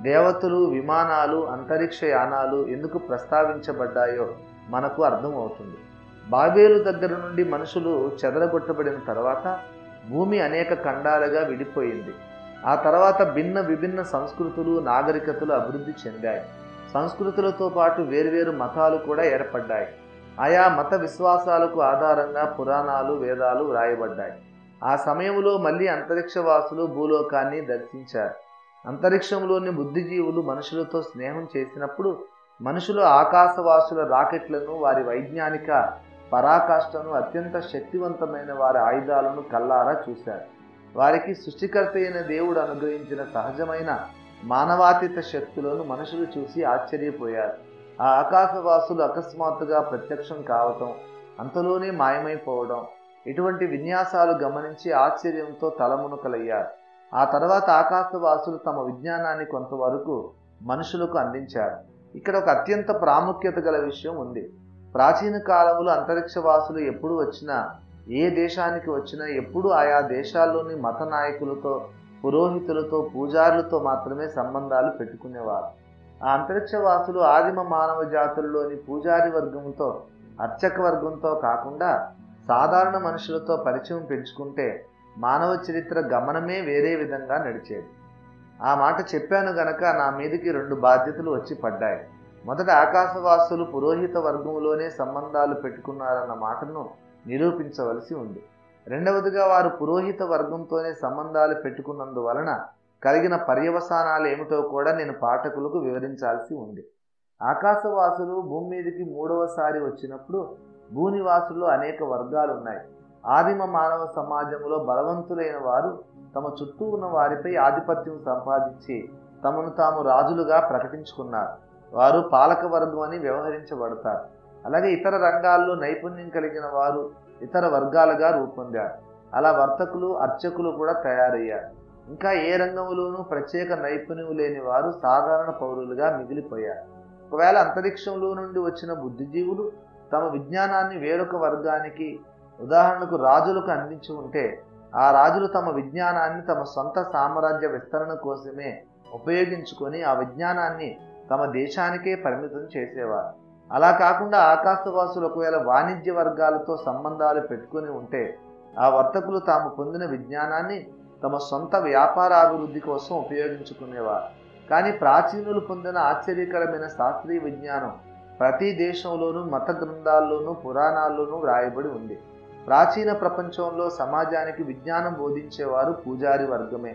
దేవతలు, విమానాలు, అంతరిక్ష యానాలు ఎందుకు ప్రస్తావించబడ్డాయో మనకు అర్థమవుతుంది. బాబేలు దగ్గర నుండి మనుషులు చెదరగొట్టబడిన తర్వాత భూమి అనేక ఖండాలుగా విడిపోయింది. ఆ తర్వాత విభిన్న సంస్కృతులు, నాగరికతలు అభివృద్ధి చెందాయి. సంస్కృతులతో పాటు వేర్వేరు మతాలు కూడా ఏర్పడ్డాయి. ఆయా మత విశ్వాసాలకు ఆధారంగా పురాణాలు, వేదాలు వ్రాయబడ్డాయి. ఆ సమయంలో మళ్ళీ అంతరిక్షవాసులు భూలోకాన్ని దర్శించారు. అంతరిక్షంలోని బుద్ధిజీవులు మనుషులతో స్నేహం చేసినప్పుడు మనుషులు ఆకాశవాసుల రాకెట్లను, వారి వైజ్ఞానిక పరాకాష్ఠను, అత్యంత శక్తివంతమైన వారి ఆయుధాలను కల్లారా చూశారు. వారికి సృష్టికర్త అయిన దేవుడు అనుగ్రహించిన సహజమైన మానవాతీత శక్తులను మనుషులు చూసి ఆశ్చర్యపోయారు. ఆ ఆకాశవాసులు అకస్మాత్తుగా ప్రత్యక్షం కావటం, అంతలోనే మాయమైపోవడం, ఇటువంటి విన్యాసాలు గమనించి ఆశ్చర్యంతో తలమునకలయ్యారు. ఆ తర్వాత ఆకాశవాసులు తమ విజ్ఞానాన్ని కొంతవరకు మనుషులకు అందించారు. ఇక్కడ ఒక అత్యంత ప్రాముఖ్యత గల విషయం ఉంది. ప్రాచీన కాలంలో అంతరిక్షవాసులు ఎప్పుడు వచ్చినా, ఏ దేశానికి వచ్చినా ఎప్పుడు ఆయా దేశాల్లోని మత నాయకులతో, పురోహితులతో, పూజారులతో మాత్రమే సంబంధాలు పెట్టుకునేవారు. ఆ అంతరిక్షవాసులు ఆదిమ మానవ జాతుల్లోని పూజారి వర్గంతో, అర్చక వర్గంతో కాకుండా సాధారణ మనుషులతో పరిచయం పెంచుకుంటే మానవ చరిత్ర గమనమే వేరే విధంగా నడిచేది. ఆ మాట చెప్పాను గనక నా మీదకి 2 బాధ్యతలు వచ్చి పడ్డాయి. మొదట ఆకాశవాసులు పురోహిత వర్గంలోనే సంబంధాలు పెట్టుకున్నారన్న మాటను నిరూపించవలసి ఉంది. రెండవదిగా వారు పురోహిత వర్గంతోనే సంబంధాలు పెట్టుకున్నందువలన కలిగిన పర్యవసానాలు ఏమిటో కూడా నేను పాఠకులకు వివరించాల్సి ఉంది. ఆకాశవాసులు భూమి మీదకి 3వసారి వచ్చినప్పుడు భూనివాసుల్లో అనేక వర్గాలు ఉన్నాయి. ఆదిమ మానవ సమాజంలో బలవంతులైన వారు తమ చుట్టూ ఉన్న వారిపై ఆధిపత్యం సంపాదించి తమను తాము రాజులుగా ప్రకటించుకున్నారు. వారు పాలక వర్గం అని వ్యవహరించబడతారు. అలాగే ఇతర రంగాల్లో నైపుణ్యం కలిగిన వారు ఇతర వర్గాలుగా రూపొందారు. అలా వర్తకులు, అర్చకులు కూడా తయారయ్యారు. ఇంకా ఏ రంగంలోనూ ప్రత్యేక నైపుణ్యం లేని వారు సాధారణ పౌరులుగా మిగిలిపోయారు. ఒకవేళ అంతరిక్షంలో నుండి వచ్చిన బుద్ధిజీవులు తమ విజ్ఞానాన్ని వేరొక వర్గానికి, ఉదాహరణకు రాజులకు అందించి ఉంటే ఆ రాజులు తమ విజ్ఞానాన్ని తమ సొంత సామ్రాజ్య విస్తరణ కోసమే ఉపయోగించుకొని ఆ విజ్ఞానాన్ని తమ దేశానికే పరిమితం చేసేవారు. అలా కాకుండా ఆకాశవాసులు ఒకవేళ వాణిజ్య వర్గాలతో సంబంధాలు పెట్టుకుని ఉంటే ఆ వర్తకులు తాము పొందిన విజ్ఞానాన్ని తమ సొంత వ్యాపారాభివృద్ధి కోసం ఉపయోగించుకునేవారు. కానీ ప్రాచీనులు పొందిన ఆశ్చర్యకరమైన శాస్త్రీయ విజ్ఞానం ప్రతి దేశంలోనూ మత గ్రంథాల్లోనూ పురాణాల్లోనూ వ్రాయబడి ఉంది. ప్రాచీన ప్రపంచంలో సమాజానికి విజ్ఞానం బోధించేవారు పూజారి వర్గమే.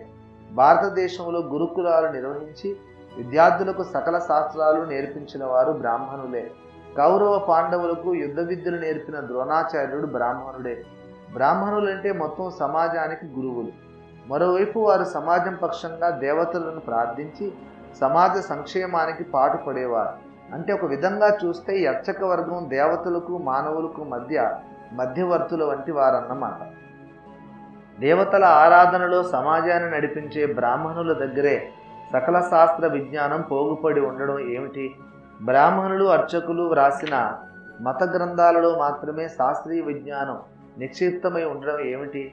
భారతదేశంలో గురుకులాలు నిర్వహించి విద్యార్థులకు సకల శాస్త్రాలు నేర్పించిన వారు బ్రాహ్మణులే. కౌరవ పాండవులకు యుద్ధ విద్యలు నేర్పిన ద్రోణాచార్యుడు బ్రాహ్మణుడే. బ్రాహ్మణులంటే మొత్తం సమాజానికి గురువులు. మరోవైపు వారు సమాజం పక్షంగా దేవతలను ప్రార్థించి సమాజ సంక్షేమానికి పాటుపడేవారు. అంటే ఒక విధంగా చూస్తే ఈ అర్చక వర్గం దేవతలకు మానవులకు మధ్యవర్తుల వంటి వారన్నమాట. దేవతల ఆరాధనలో సమాజాన్ని నడిపించే బ్రాహ్మణుల దగ్గరే సకల శాస్త్ర విజ్ఞానం పోగుపడి ఉండడం ఏమిటి? బ్రాహ్మణులు అర్చకులు వ్రాసిన మత గ్రంథాలలో మాత్రమే శాస్త్రీయ విజ్ఞానం నిక్షిప్తమై ఉండడం ఏమిటి?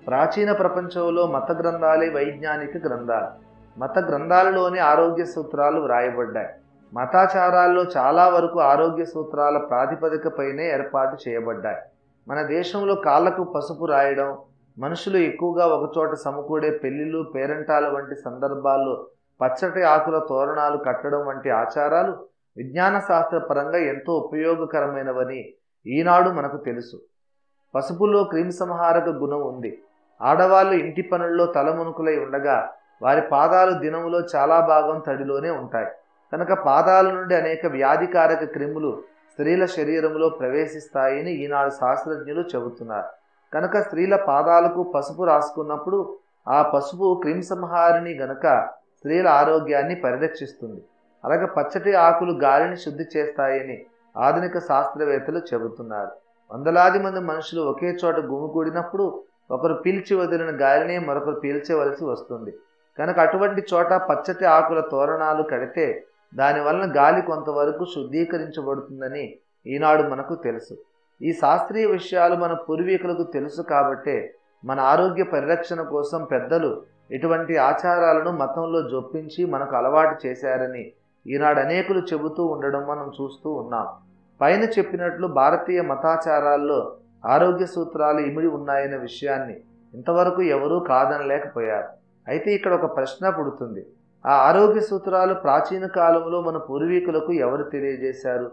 ప్రాచీన ప్రపంచంలో మత గ్రంథాలే వైజ్ఞానిక గ్రంథాలు. మత గ్రంథాలలోనే ఆరోగ్య సూత్రాలు వ్రాయబడ్డాయి. మతాచారాల్లో చాలా వరకు ఆరోగ్య సూత్రాల ప్రాతిపదికపైనే ఏర్పాటు చేయబడ్డాయి. మన దేశంలో కాళ్లకు పసుపు రాయడం, మనుషులు ఎక్కువగా ఒకచోట సమకూడే పెళ్లిళ్ళు పేరంటాల వంటి సందర్భాల్లో పచ్చటి ఆకుల తోరణాలు కట్టడం వంటి ఆచారాలు విజ్ఞాన శాస్త్రపరంగా ఎంతో ఉపయోగకరమైనవని ఈనాడు మనకు తెలుసు. పసుపులో క్రిమిసంహారక గుణం ఉంది. ఆడవాళ్ళు ఇంటి పనుల్లో తలమునుకులై ఉండగా వారి పాదాలు దినములో చాలా భాగం తడిలోనే ఉంటాయి. కనుక పాదాల నుండి అనేక వ్యాధికారక క్రిములు స్త్రీల శరీరంలో ప్రవేశిస్తాయని ఈనాడు శాస్త్రజ్ఞులు చెబుతున్నారు. కనుక స్త్రీల పాదాలకు పసుపు రాసుకున్నప్పుడు ఆ పసుపు క్రిమిసంహారిణి గనుక స్త్రీల ఆరోగ్యాన్ని పరిరక్షిస్తుంది. అలాగే పచ్చటి ఆకులు గాలిని శుద్ధి చేస్తాయని ఆధునిక శాస్త్రవేత్తలు చెబుతున్నారు. వందలాది మంది మనుషులు ఒకే చోట గుమిగూడినప్పుడు ఒకరు పీల్చి వదిలిన గాలిని మరొకరు పీల్చవలసి వస్తుంది. కనుక అటువంటి చోట పచ్చటి ఆకుల తోరణాలు కడితే దానివలన గాలి కొంతవరకు శుద్ధీకరించబడుతుందని ఈనాడు మనకు తెలుసు. ఈ శాస్త్రీయ విషయాలు మన పూర్వీకులకు తెలుసు కాబట్టే మన ఆరోగ్య పరిరక్షణ కోసం పెద్దలు ఇటువంటి ఆచారాలను మతంలో జొప్పించి మనకు అలవాటు చేశారని ఈనాడు అనేకులు చెబుతూ ఉండడం మనం చూస్తూ ఉన్నాం. పైన చెప్పినట్లు భారతీయ మతాచారాల్లో ఆరోగ్య సూత్రాలు ఇమిడి ఉన్నాయనే విషయాన్ని ఇంతవరకు ఎవరూ కాదనలేకపోయారు. అయితే ఇక్కడ ఒక ప్రశ్న పుడుతుంది. ఆ ఆరోగ్య సూత్రాలు ప్రాచీన కాలంలో మన పూర్వీకులకు ఎవరు తెలియజేశారు?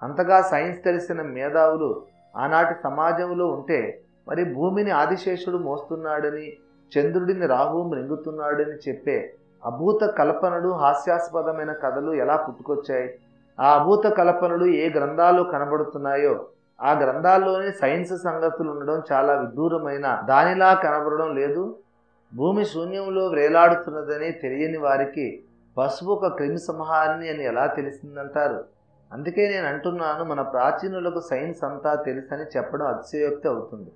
అంతగా సైన్స్ తెలిసిన మేధావులు ఆనాటి సమాజంలో ఉంటే మరి భూమిని ఆదిశేషుడు మోస్తున్నాడని, చంద్రుడిని రాహువు మృంగుతున్నాడని చెప్పే అభూత కల్పనలు, హాస్యాస్పదమైన కథలు ఎలా పుట్టుకొచ్చాయి? ఆ అభూత కల్పనలు ఏ గ్రంథాల్లో కనబడుతున్నాయో ఆ గ్రంథాల్లోనే సైన్స్ సంగతులు ఉండడం చాలా విదూరమైన దానిలా కనబడడం లేదు. భూమి శూన్యంలో వేలాడుతున్నదని తెలియని వారికి పసుపు ఒక క్రిమి సంహారిణి అని ఎలా తెలిసిందంటారు? అందుకే నేను అంటున్నాను, మన ప్రాచీనులకు సైన్స్ అంతా తెలుసని చెప్పడం అతిశయోక్తి అవుతుంది.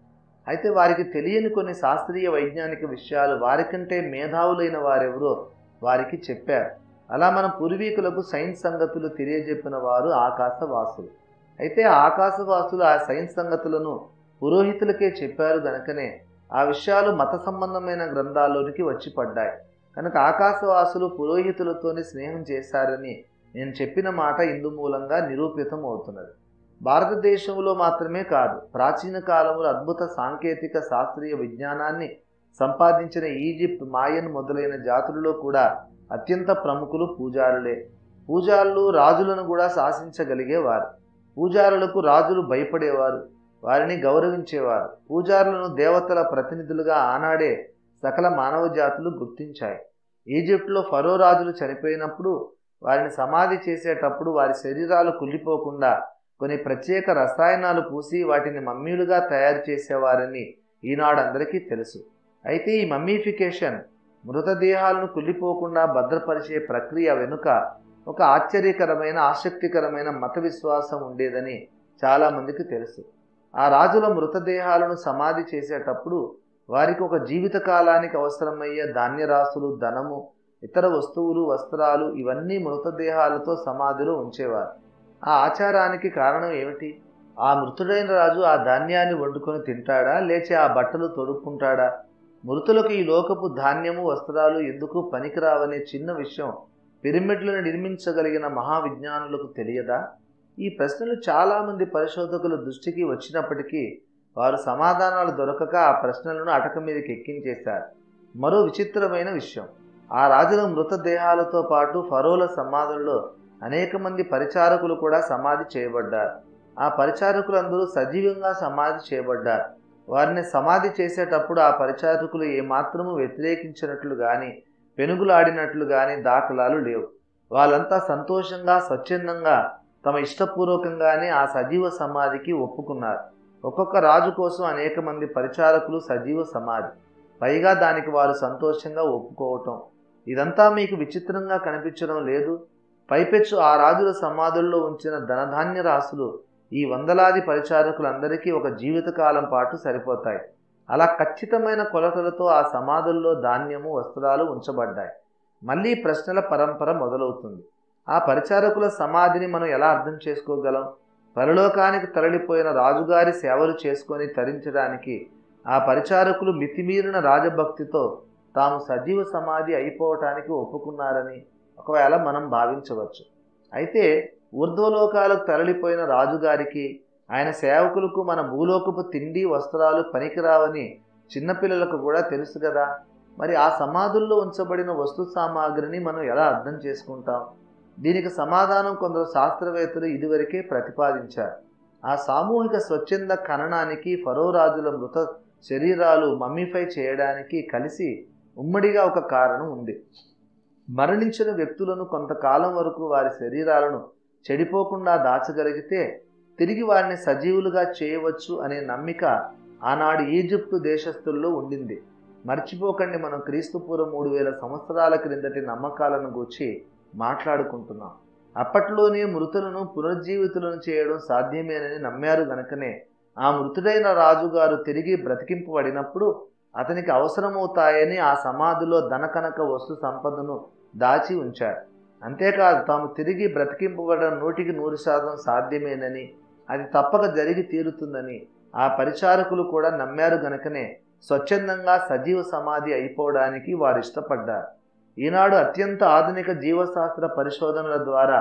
అయితే వారికి తెలియని కొన్ని శాస్త్రీయ వైజ్ఞానిక విషయాలు వారికంటే మేధావులైన వారెవరో వారికి చెప్పారు. అలా మన పూర్వీకులకు సైన్స్ సంగతులు తెలియజెప్పిన వారు ఆకాశవాసులు. అయితే ఆకాశవాసులు ఆ సైన్స్ సంగతులను పురోహితులకే చెప్పారు గనుకనే ఆ విషయాలు మత సంబంధమైన గ్రంథాల్లోనికి వచ్చి పడ్డాయి. కనుక ఆకాశవాసులు పురోహితులతోనే స్నేహం చేశారని నేను చెప్పిన మాట ఇందు మూలంగా నిరూపితం అవుతున్నది. భారతదేశంలో మాత్రమే కాదు, ప్రాచీన కాలంలో అద్భుత సాంకేతిక శాస్త్రీయ విజ్ఞానాన్ని సంపాదించిన ఈజిప్ట్, మాయన్ మొదలైన జాతులలో కూడా అత్యంత ప్రముఖులు పూజారులే. పూజారులు రాజులను కూడా శాసించగలిగేవారు. పూజారులకు రాజులు భయపడేవారు, వారిని గౌరవించేవారు. పూజారులను దేవతల ప్రతినిధులుగా ఆనాడే సకల మానవ జాతులు గుర్తించాయి. ఈజిప్ట్లో ఫరో రాజులు చనిపోయినప్పుడు వారిని సమాధి చేసేటప్పుడు వారి శరీరాలు కుళ్ళిపోకుండా కొన్ని ప్రత్యేక రసాయనాలు పూసి వాటిని మమ్మీలుగా తయారు చేసేవారని ఈనాడు అందరికీ తెలుసు. అయితే ఈ మమ్మీఫికేషన్, మృతదేహాలను కుళ్ళిపోకుండా భద్రపరిచే ప్రక్రియ వెనుక ఒక ఆశ్చర్యకరమైన, ఆసక్తికరమైన మత విశ్వాసం ఉండేదని చాలామందికి తెలుసు. ఆ రాజుల మృతదేహాలను సమాధి చేసేటప్పుడు వారికి ఒక జీవితకాలానికి అవసరమయ్యే ధాన్యరాశులు, ధనము, ఇతర వస్తువులు, వస్త్రాలు ఇవన్నీ మృతదేహాలతో సమాధిలో ఉంచేవారు. ఆ ఆచారానికి కారణం ఏమిటి? ఆ మృతుడైన రాజు ఆ ధాన్యాన్ని వండుకొని తింటాడా, లేచి ఆ బట్టలు తొడుక్కుంటాడా? మృతులకు ఈ లోకపు ధాన్యము, వస్త్రాలు ఎందుకు పనికిరావనే చిన్న విషయం పిరమిడ్లను నిర్మించగలిగిన మహావిజ్ఞానులకు తెలియదా? ఈ ప్రశ్నలు చాలామంది పరిశోధకుల దృష్టికి వచ్చినప్పటికీ వారు సమాధానాలు దొరకక ఆ ప్రశ్నలను అటక మీదకి ఎక్కించేశారు. మరో విచిత్రమైన విషయం, ఆ రాజుల మృతదేహాలతో పాటు ఫరోల సమాధుల్లో అనేక మంది పరిచారకులు కూడా సమాధి చేయబడ్డారు. ఆ పరిచారకులందరూ సజీవంగా సమాధి చేయబడ్డారు. వారిని సమాధి చేసేటప్పుడు ఆ పరిచారకులు ఏమాత్రము వ్యతిరేకించినట్లు కానీ, పెనుగులాడినట్లు కానీ దాఖలాలు లేవు. వాళ్ళంతా సంతోషంగా, స్వచ్ఛందంగా, తమ ఇష్టపూర్వకంగానే ఆ సజీవ సమాధికి ఒప్పుకున్నారు. ఒక్కొక్క రాజు కోసం అనేక మంది పరిచారకులు సజీవ సమాధి. పైగా దానికి వారు సంతోషంగా ఒప్పుకోవటం. ఇదంతా మీకు విచిత్రంగా కనిపించడం లేదు? పైపెచ్చు ఆ రాజుల సమాధుల్లో ఉంచిన ధనధాన్య రాశులు ఈ వందలాది పరిచారకులందరికీ ఒక జీవితకాలం పాటు సరిపోతాయి. అలా ఖచ్చితమైన కొలతలతో ఆ సమాధుల్లో ధాన్యము, వస్త్రాలు ఉంచబడ్డాయి. మళ్ళీ ప్రశ్నల పరంపర మొదలవుతుంది. ఆ పరిచారకుల సమాధిని మనం ఎలా అర్థం చేసుకోగలం? పరలోకానికి తరలిపోయిన రాజుగారి సేవలు చేసుకొని తరించడానికి ఆ పరిచారకులు మితిమీరిన రాజభక్తితో తాము సజీవ సమాధి అయిపోవటానికి ఒప్పుకున్నారని ఒకవేళ మనం భావించవచ్చు. అయితే ఊర్ధ్వలోకాలకు తరలిపోయిన రాజుగారికి, ఆయన సేవకులకు మన భూలోకపు తిండి, వస్త్రాలు పనికిరావని చిన్నపిల్లలకు కూడా తెలుసు కదా. మరి ఆ సమాధుల్లో ఉంచబడిన వస్తు సామాగ్రిని మనం ఎలా అర్థం చేసుకుంటాం? దీనికి సమాధానం కొందరు శాస్త్రవేత్తలు ఇదివరకే ప్రతిపాదించారు. ఆ సామూహిక స్వచ్ఛంద ఖననానికి ఫరో రాజుల మృత శరీరాలు మమ్మీఫై చేయడానికి కలిసి ఉమ్మడిగా ఒక కారణం ఉంది. మరణించిన వ్యక్తులను కొంతకాలం వరకు వారి శరీరాలను చెడిపోకుండా దాచగలిగితే తిరిగి వారిని సజీవులుగా చేయవచ్చు అనే నమ్మిక ఆనాడు ఈజిప్టు దేశస్థుల్లో ఉండింది. మర్చిపోకండి, మనం క్రీస్తుపూర్వం 3000 సంవత్సరాల క్రిందటి నమ్మకాలను గూర్చి మాట్లాడుకుంటున్నాం. అప్పట్లోనే మృతులను పునరుజ్జీవితులను చేయడం సాధ్యమేనని నమ్మారు గనుకనే ఆ మృతుడైన రాజుగారు తిరిగి బ్రతికింపబడినప్పుడు అతనికి అవసరమవుతాయని ఆ సమాధిలో ధనకనక వస్తు సంపదను దాచి ఉంచారు. అంతేకాదు, తాము తిరిగి బ్రతికింపబడడం 100% సాధ్యమేనని, అది తప్పక జరిగి తీరుతుందని ఆ పరిచారకులు కూడా నమ్మారు గనుకనే స్వచ్ఛందంగా సజీవ సమాధి అయిపోవడానికి వారు ఇష్టపడ్డారు. ఈనాడు అత్యంత ఆధునిక జీవశాస్త్ర పరిశోధనల ద్వారా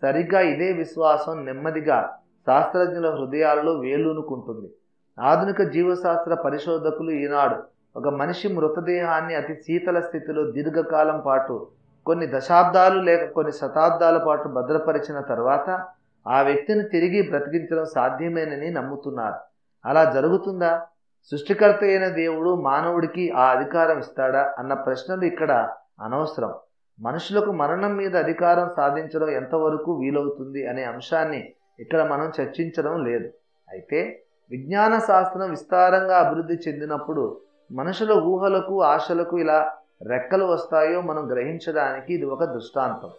సరిగ్గా ఇదే విశ్వాసం నెమ్మదిగా శాస్త్రజ్ఞుల హృదయాలలో వేలూనుకుంటుంది. ఆధునిక జీవశాస్త్ర పరిశోధకులు ఈనాడు ఒక మనిషి మృతదేహాన్ని అతి శీతల స్థితిలో దీర్ఘకాలం పాటు, కొన్ని దశాబ్దాలు లేక కొన్ని శతాబ్దాల పాటు భద్రపరిచిన తర్వాత ఆ వ్యక్తిని తిరిగి బ్రతికించడం సాధ్యమేనని నమ్ముతున్నారు. అలా జరుగుతుందా? సృష్టికర్త అయిన దేవుడు మానవుడికి ఆ అధికారం ఇస్తాడా అన్న ప్రశ్నలు ఇక్కడ అనవసరం. మనుషులకు మరణం మీద అధికారం సాధించడం ఎంతవరకు వీలవుతుంది అనే అంశాన్ని ఇక్కడ మనం చర్చించడం లేదు. అయితే విజ్ఞాన శాస్త్రం విస్తారంగా అభివృద్ధి చెందినప్పుడు మనుషుల ఊహలకు, ఆశలకు ఇలా రెక్కలు వస్తాయో మనం గ్రహించడానికి ఇది ఒక దృష్టాంతం.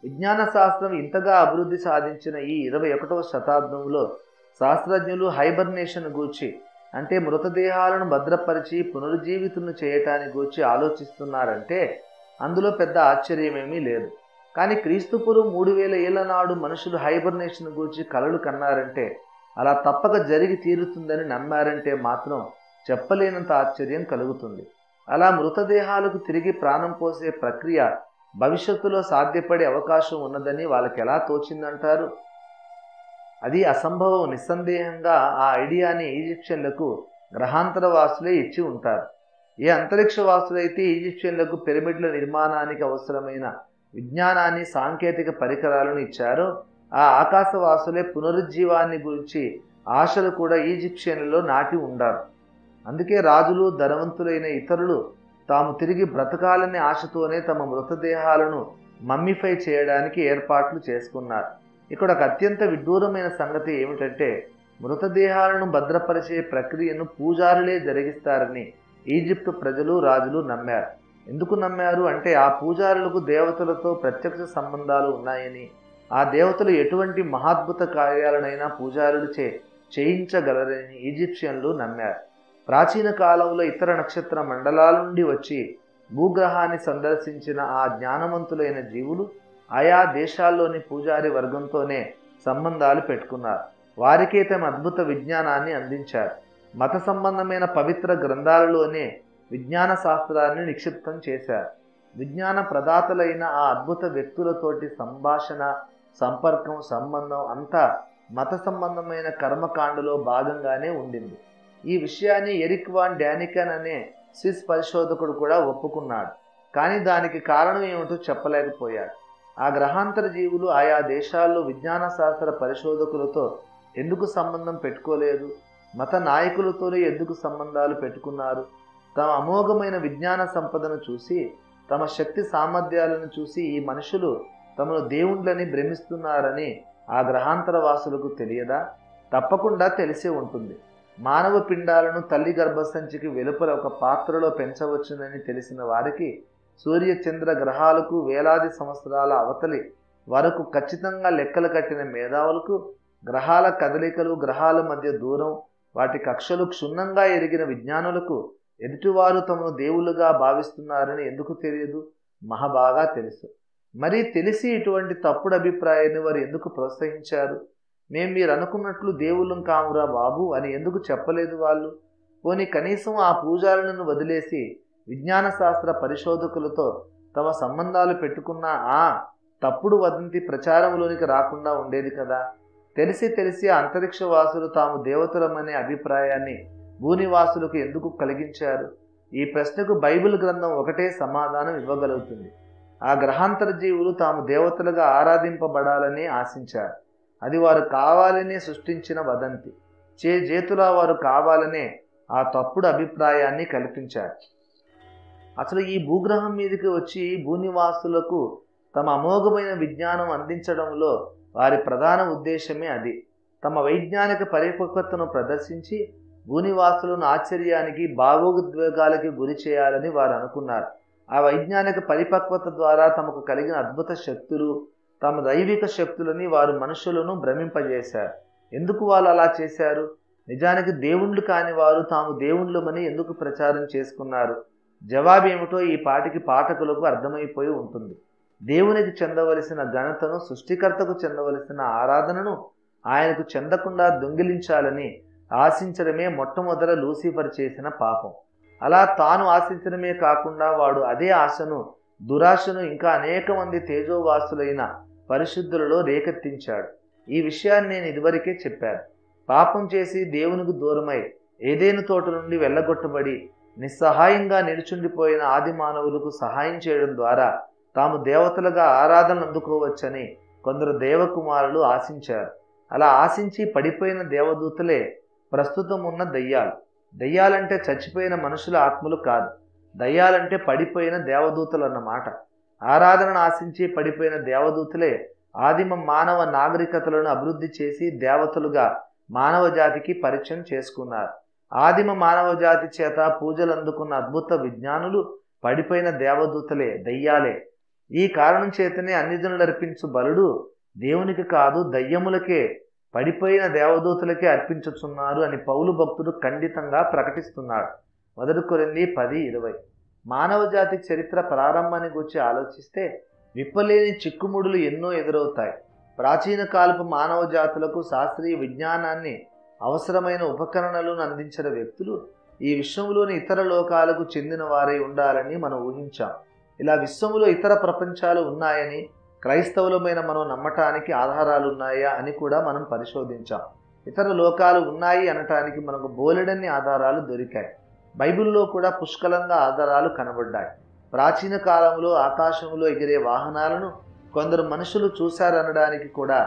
విజ్ఞాన శాస్త్రం ఇంతగా అభివృద్ధి సాధించిన ఈ 21వ శతాబ్దంలో శాస్త్రజ్ఞులు హైబర్నేషన్ గూర్చి, అంటే మృతదేహాలను భద్రపరిచి పునరుజ్జీవితులను చేయటానికి గూర్చి ఆలోచిస్తున్నారంటే అందులో పెద్ద ఆశ్చర్యమేమీ లేదు. కానీ క్రీస్తుపూర్వం 3000 ఏళ్ల నాడు మనుషులు హైబర్నేషన్ గూర్చి కలలు కన్నారంటే, అలా తప్పక జరిగి తీరుతుందని నమ్మారంటే మాత్రం చెప్పలేనంత ఆశ్చర్యం కలుగుతుంది. అలా మృతదేహాలకు తిరిగి ప్రాణం పోసే ప్రక్రియ భవిష్యత్తులో సాధ్యపడే అవకాశం ఉన్నదని వాళ్ళకి ఎలా తోచిందంటారు? అది అసంభవం. నిస్సందేహంగా ఆ ఐడియాని ఈజిప్షియన్లకు గ్రహాంతర వాసులే ఇచ్చి ఉంటారు. ఏ అంతరిక్ష వాసులైతే ఈజిప్షియన్లకు పిరమిడ్ల నిర్మాణానికి అవసరమైన విజ్ఞానాన్ని, సాంకేతిక పరికరాలను ఇచ్చారో ఆ ఆకాశవాసులే పునరుజ్జీవాన్ని గురించి ఆశలు కూడా ఈజిప్షియన్లలో నాటి ఉండారు. అందుకే రాజులు, ధనవంతులైన ఇతరులు తాము తిరిగి బ్రతకాలనే ఆశతోనే తమ మృతదేహాలను మమ్మిఫై చేయడానికి ఏర్పాట్లు చేసుకున్నారు. ఇక్కడ ఒక అత్యంత విడ్డూరమైన సంగతి ఏమిటంటే, మృతదేహాలను భద్రపరిచే ప్రక్రియను పూజారులే జరిగిస్తారని ఈజిప్టు ప్రజలు, రాజులు నమ్మారు. ఎందుకు నమ్మారు అంటే, ఆ పూజారులకు దేవతలతో ప్రత్యక్ష సంబంధాలు ఉన్నాయని, ఆ దేవతలు ఎటువంటి మహాద్భుత కార్యాలనైనా పూజారులు చేయించగలరని ఈజిప్షియన్లు నమ్మారు. ప్రాచీన కాలంలో ఇతర నక్షత్ర మండలాల నుండి వచ్చి భూగ్రహాన్ని సందర్శించిన ఆ జ్ఞానవంతులైన జీవులు ఆయా దేశాల్లోని పూజారి వర్గంతోనే సంబంధాలు పెట్టుకున్నారు. వారికే తమ అద్భుత విజ్ఞానాన్ని అందించారు. మత సంబంధమైన పవిత్ర గ్రంథాలలోనే విజ్ఞాన శాస్త్రాన్ని నిక్షిప్తం చేశారు. విజ్ఞాన ప్రదాతలైన ఆ అద్భుత వ్యక్తులతోటి సంభాషణ, సంపర్కం, సంబంధం అంతా మత సంబంధమైన కర్మకాండలో భాగంగానే ఉండింది. ఈ విషయాన్ని ఎరిక్ వాన్ డానికన్ అనే స్విస్ పరిశోధకుడు కూడా ఒప్పుకున్నాడు. కానీ దానికి కారణం ఏమిటో చెప్పలేకపోయాడు. ఆ గ్రహాంతర జీవులు ఆయా దేశాల్లో విజ్ఞాన శాస్త్ర పరిశోధకులతో ఎందుకు సంబంధం పెట్టుకోలేదు? మత నాయకులతోనే ఎందుకు సంబంధాలు పెట్టుకున్నారు? తమ అమోఘమైన విజ్ఞాన సంపదను చూసి, తమ శక్తి సామర్థ్యాలను చూసి ఈ మనుషులు తమను దేవుళ్ళని భ్రమిస్తున్నారని ఆ గ్రహాంతర వాసులకు తెలియదా? తప్పకుండా తెలిసే ఉంటుంది. మానవ పిండాలను తల్లి గర్భసంచికి వెలుపల ఒక పాత్రలో పెంచవచ్చునని తెలిసిన వారికి సూర్య చంద్ర గ్రహాలకు వేలాది సంవత్సరాల అవతలి వరకు ఖచ్చితంగా లెక్కలు కట్టిన మేధావులకు గ్రహాల కదలికలు, గ్రహాల మధ్య దూరం, వాటి కక్షలు క్షుణ్ణంగా ఎరిగిన విజ్ఞానులకు ఎదుటివారు తమను దేవుళ్ళుగా భావిస్తున్నారని ఎందుకు తెలియదు? మహాబాగా తెలుసు. మరి తెలిసి ఇటువంటి తప్పుడు అభిప్రాయాన్ని వారు ఎందుకు ప్రోత్సహించారు? మేము మీరు అనుకున్నట్లు దేవుళ్ళం కామురా బాబు అని ఎందుకు చెప్పలేదు వాళ్ళు? పోనీ కనీసం ఆ పూజారులను వదిలేసి విజ్ఞాన శాస్త్ర పరిశోధకులతో తమ సంబంధాలు పెట్టుకున్నా ఆ తప్పుడు వదంతి ప్రచారంలోనికి రాకుండా ఉండేది కదా. తెలిసి అంతరిక్ష వాసులు తాము దేవతలమనే అభిప్రాయాన్ని భూనివాసులకు ఎందుకు కలిగించారు? ఈ ప్రశ్నకు బైబిల్ గ్రంథం ఒకటే సమాధానం ఇవ్వగలుగుతుంది. ఆ గ్రహాంతర జీవులు తాము దేవతలుగా ఆరాధింపబడాలని ఆశించారు. అది వారు కావాలనే సృష్టించిన వదంతి. చేతులా వారు కావాలనే ఆ తప్పుడు అభిప్రాయాన్ని కల్పించారు. అసలు ఈ భూగ్రహం మీదకి వచ్చి భూనివాసులకు తమ అమోఘమైన విజ్ఞానం అందించడంలో వారి ప్రధాన ఉద్దేశమే అది. తమ వైజ్ఞానిక పరిపక్వతను ప్రదర్శించి భూనివాసులను ఆశ్చర్యానికి, భావోద్వేగాలకి గురి చేయాలని వారు అనుకున్నారు. ఆ వైజ్ఞానిక పరిపక్వత ద్వారా తమకు కలిగిన అద్భుత శక్తులు, తమ దైవిక శక్తులని వారు మనుషులను భ్రమింపజేశారు. ఎందుకు వాళ్ళు అలా చేశారు? నిజానికి దేవుళ్ళు కాని వారు తాము దేవుళ్ళమని ఎందుకు ప్రచారం చేసుకున్నారు? జవాబేమిటో ఈ పాటికి పాఠకులకు అర్థమైపోయి ఉంటుంది. దేవునికి చెందవలసిన ఘనతను, సృష్టికర్తకు చెందవలసిన ఆరాధనను ఆయనకు చెందకుండా దొంగిలించాలని ఆశించడమే మొట్టమొదట లూసిఫర్ చేసిన పాపం. అలా తాను ఆశించడమే కాకుండా వాడు అదే ఆశను, దురాశను ఇంకా అనేక మంది తేజోవాసులైన పరిశుద్ధులలో రేకెత్తించాడు. ఈ విషయాన్ని నేను ఇదివరకే చెప్పాను. పాపం చేసి దేవునికి దూరమై ఏదేను తోట నుండి వెళ్ళగొట్టబడి నిస్సహాయంగా నిలుచుండిపోయిన ఆది మానవులకు సహాయం చేయడం ద్వారా తాము దేవతలుగా ఆరాధన అందుకోవచ్చని కొందరు దేవకుమారులు ఆశించారు. అలా ఆశించి పడిపోయిన దేవదూతలే ప్రస్తుతం ఉన్న దయ్యాలు. దయ్యాలంటే చచ్చిపోయిన మనుషుల ఆత్మలు కాదు. దయ్యాలంటే పడిపోయిన దేవదూతలు అన్నమాట. ఆరాధనను ఆశించి పడిపోయిన దేవదూతలే ఆదిమ మానవ నాగరికతలను అభివృద్ధి చేసి దేవతలుగా మానవ జాతికి పరిచయం చేసుకున్నారు. ఆదిమ మానవ జాతి చేత పూజలు అందుకున్న అద్భుత విజ్ఞానులు పడిపోయిన దేవదూతలే, దయ్యాలే. ఈ కారణం చేతనే అన్ని జనులు అర్పించు బలుడు దేవునికి కాదు, దయ్యములకే, పడిపోయిన దేవదూతలకే అర్పించుచున్నారు అని పౌలు భక్తుడు ఖండితంగా ప్రకటిస్తున్నాడు. 1 కొరింథీ 10:20. మానవ జాతి చరిత్ర ప్రారంభాన్ని గురించి ఆలోచిస్తే విప్పలేని చిక్కుముడులు ఎన్నో ఎదురవుతాయి. ప్రాచీన కాలపు మానవ జాతులకు శాస్త్రీయ విజ్ఞానాన్ని, అవసరమైన ఉపకరణలను అందించిన వ్యక్తులు ఈ విశ్వంలోని ఇతర లోకాలకు చెందిన వారై ఉండాలని మనం ఊహించాం. ఇలా విశ్వంలో ఇతర ప్రపంచాలు ఉన్నాయని క్రైస్తవులమైన మనం నమ్మటానికి ఆధారాలు ఉన్నాయా అని కూడా మనం పరిశోధించాం. ఇతర లోకాలు ఉన్నాయి అనటానికి మనకు బోలెడన్ని ఆధారాలు దొరికాయి. బైబిల్లో కూడా పుష్కలంగా ఆధారాలు కనబడ్డాయి. ప్రాచీన కాలంలో ఆకాశంలో ఎగిరే వాహనాలను కొందరు మనుషులు చూశారనడానికి కూడా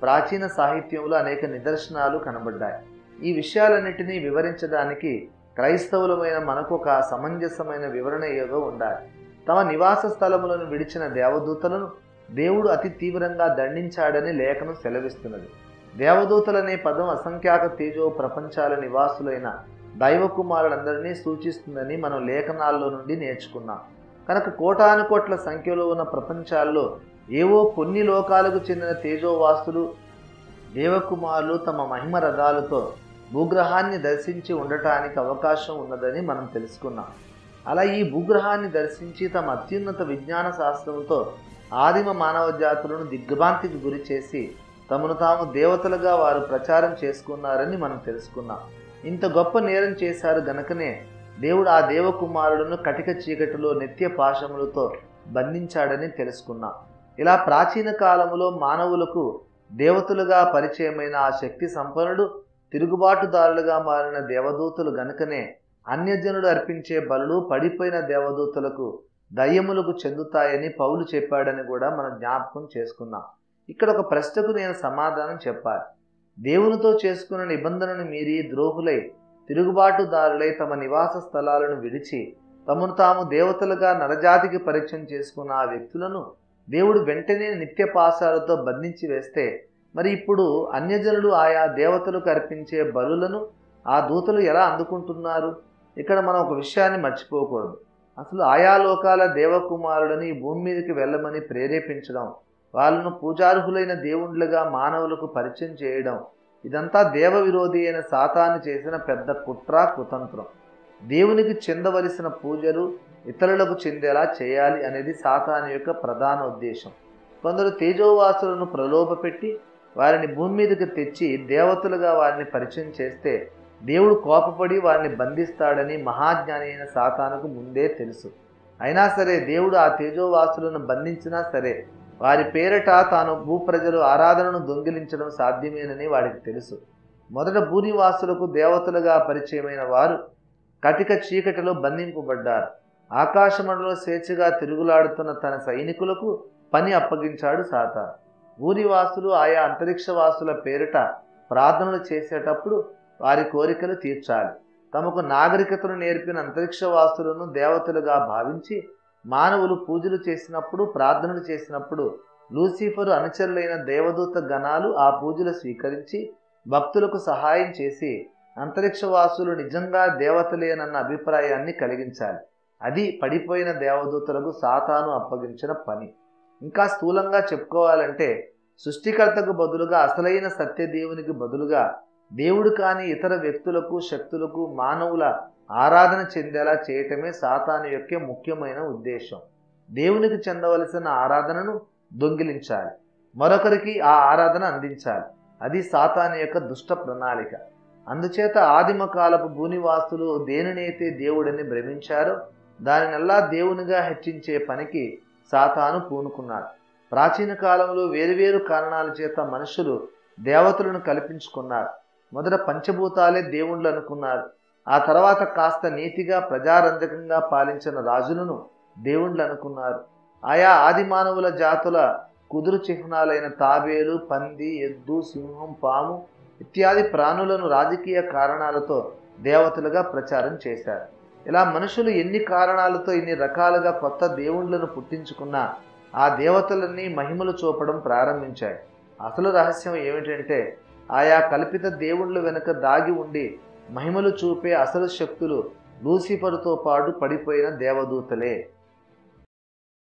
ప్రాచీన సాహిత్యంలో అనేక నిదర్శనాలు కనబడ్డాయి. ఈ విషయాలన్నిటినీ వివరించడానికి క్రైస్తవులమైన మనకు ఒక సమంజసమైన వివరణ ఏదో ఉండాలి. తమ నివాస స్థలములను విడిచిన దేవదూతలను దేవుడు అతి తీవ్రంగా దండించాడని లేఖనం సెలవిస్తున్నది. దేవదూతలనే పదం అసంఖ్యాక తేజో ప్రపంచాల నివాసులైన దైవకుమారులందరినీ సూచిస్తుందని మనం లేఖనాల్లో నుండి నేర్చుకున్నాం. కనుక కోటాను కోట్ల సంఖ్యలో ఉన్న ప్రపంచాల్లో ఏవో కొన్ని లోకాలకు చెందిన తేజోవాసులు, దేవకుమారులు తమ మహిమ రథాలతో భూగ్రహాన్ని దర్శించి ఉండటానికి అవకాశం ఉన్నదని మనం తెలుసుకున్నాం. అలా ఈ భూగ్రహాన్ని దర్శించి తమ అత్యున్నత విజ్ఞాన శాస్త్రంతో ఆదిమ మానవ జాతులను దిగ్భ్రాంతికి గురి చేసి తమను తాము దేవతలుగా వారు ప్రచారం చేసుకున్నారని మనం తెలుసుకున్నాం. ఇంత గొప్ప నేరం చేశారు గనుకనే దేవుడు ఆ దేవకుమారులను కటిక చీకటిలో నిత్య పాశములతో బంధించాడని తెలుసుకున్నాం. ఇలా ప్రాచీన కాలంలో మానవులకు దేవతలుగా పరిచయమైన ఆ శక్తి సంపన్నుడు తిరుగుబాటుదారులుగా మారిన దేవదూతలు గనుకనే అన్యజనుడు అర్పించే బలులు పడిపోయిన దేవదూతలకు, దయ్యములకు చెందుతాయని పౌలు చెప్పాడని కూడా మనం జ్ఞాపకం చేసుకున్నాం. ఇక్కడ ఒక ప్రశ్నకు నేను సమాధానం చెప్పాలి. దేవునితో చేసుకున్న నిబంధనను మీరి ద్రోహులై, తిరుగుబాటుదారులై తమ నివాస స్థలాలను విడిచి తమను తాము దేవతలుగా నరజాతికి పరిచయం చేసుకున్న ఆ వ్యక్తులను దేవుడు వెంటనే నిత్య పాశాలతో బంధించి వేస్తే, మరి ఇప్పుడు అన్యజనులు ఆయా దేవతలకు అర్పించే బలులను ఆ దూతలు ఎలా అందుకుంటున్నారు? ఇక్కడ మనం ఒక విషయాన్ని మర్చిపోకూడదు. అసలు ఆయా లోకాల దేవకుమారులని ఈ భూమి మీదకి వెళ్ళమని ప్రేరేపించడం, వాళ్ళను పూజార్హులైన దేవుళ్ళుగా మానవులకు పరిచయం చేయడం, ఇదంతా దేవ విరోధి అయిన సాతాను చేసిన పెద్ద కుట్ర కుతంత్రం. దేవునికి చెందవలసిన పూజలు ఇతరులకు చెందేలా చేయాలి అనేది సాతాను యొక్క ప్రధాన ఉద్దేశం. కొందరు తేజోవాసులను ప్రలోభపెట్టి వారిని భూమి మీదకి తెచ్చి దేవతలుగా వారిని పరిచయం చేస్తే దేవుడు కోపపడి వారిని బంధిస్తాడని మహాజ్ఞాని అయిన సాతానుకు ముందే తెలుసు. అయినా సరే దేవుడు ఆ తేజోవాసులను బంధించినా సరే వారి పేరట తాను భూప్రజలు ఆరాధనను దొంగిలించడం సాధ్యమేనని వాడికి తెలుసు. మొదట భూనివాసులకు దేవతలుగా పరిచయమైన వారు కటిక చీకటిలో బంధింపబడ్డారు. ఆకాశమండలో స్వేచ్ఛగా తిరుగులాడుతున్న తన సైనికులకు పని అప్పగించాడు సాతాను. భూనివాసులు ఆయా అంతరిక్షవాసుల పేరిట ప్రార్థనలు చేసేటప్పుడు వారి కోరికలు తీర్చాలి. తమకు నాగరికతను నేర్పిన అంతరిక్షవాసులను దేవతలుగా భావించి మానవులు పూజలు చేసినప్పుడు ప్రార్థనలు చేసినప్పుడు లూసిఫరు అనుచరులైన దేవదూత గణాలు ఆ పూజలు స్వీకరించి భక్తులకు సహాయం చేసి అంతరిక్షవాసులు నిజంగా దేవతలేనన్న అభిప్రాయాన్ని కలిగించాలి. అది పడిపోయిన దేవదూతలకు సాతాను అప్పగించిన పని. ఇంకా స్థూలంగా చెప్పుకోవాలంటే సృష్టికర్తకు బదులుగా అసలైన సత్యదేవునికి బదులుగా దేవుడు కాని ఇతర వ్యక్తులకు శక్తులకు మానవుల ఆరాధన చెందేలా చేయటమే సాతాను యొక్క ముఖ్యమైన ఉద్దేశం. దేవునికి చెందవలసిన ఆరాధనను దొంగిలించాలి, మరొకరికి ఆ ఆరాధన అందించాలి. అది సాతాను యొక్క దుష్ట ప్రణాళిక. అందుచేత ఆదిమ కాలపు భూనివాసులు దేనినైతే దేవుడని భ్రమించారో దానినల్లా దేవునిగా హెచ్చించే పనికి సాతాను పూనుకున్నాడు. ప్రాచీన కాలంలో వేరువేరు కారణాల చేత మనుషులు దేవతలను కల్పించుకున్నారు. మొదట పంచభూతాలే దేవుళ్ళు అనుకున్నారు. ఆ తర్వాత కాస్త నీతిగా ప్రజారంజకంగా పాలించిన రాజులను దేవుళ్ళు అనుకున్నారు. ఆయా ఆది మానవుల జాతుల కుదురు చిహ్నాలైన తాబేలు, పంది, ఎద్దు, సింహం, పాము ఇత్యాది ప్రాణులను రాజకీయ కారణాలతో దేవతలుగా ప్రచారం చేశారు. ఇలా మనుషులు ఎన్ని కారణాలతో ఇన్ని రకాలుగా కొత్త దేవుళ్ళను పుట్టించుకున్నా ఆ దేవతలన్నీ మహిమలు చూపడం ప్రారంభించాయి. అసలు రహస్యం ఏమిటంటే ఆయా కల్పిత దేవుళ్ళ వెనుక దాగి ఉండి మహిమలు చూపే అసలు శక్తులు లూసిఫరుతో పాటు పడిపోయిన దేవదూతలే.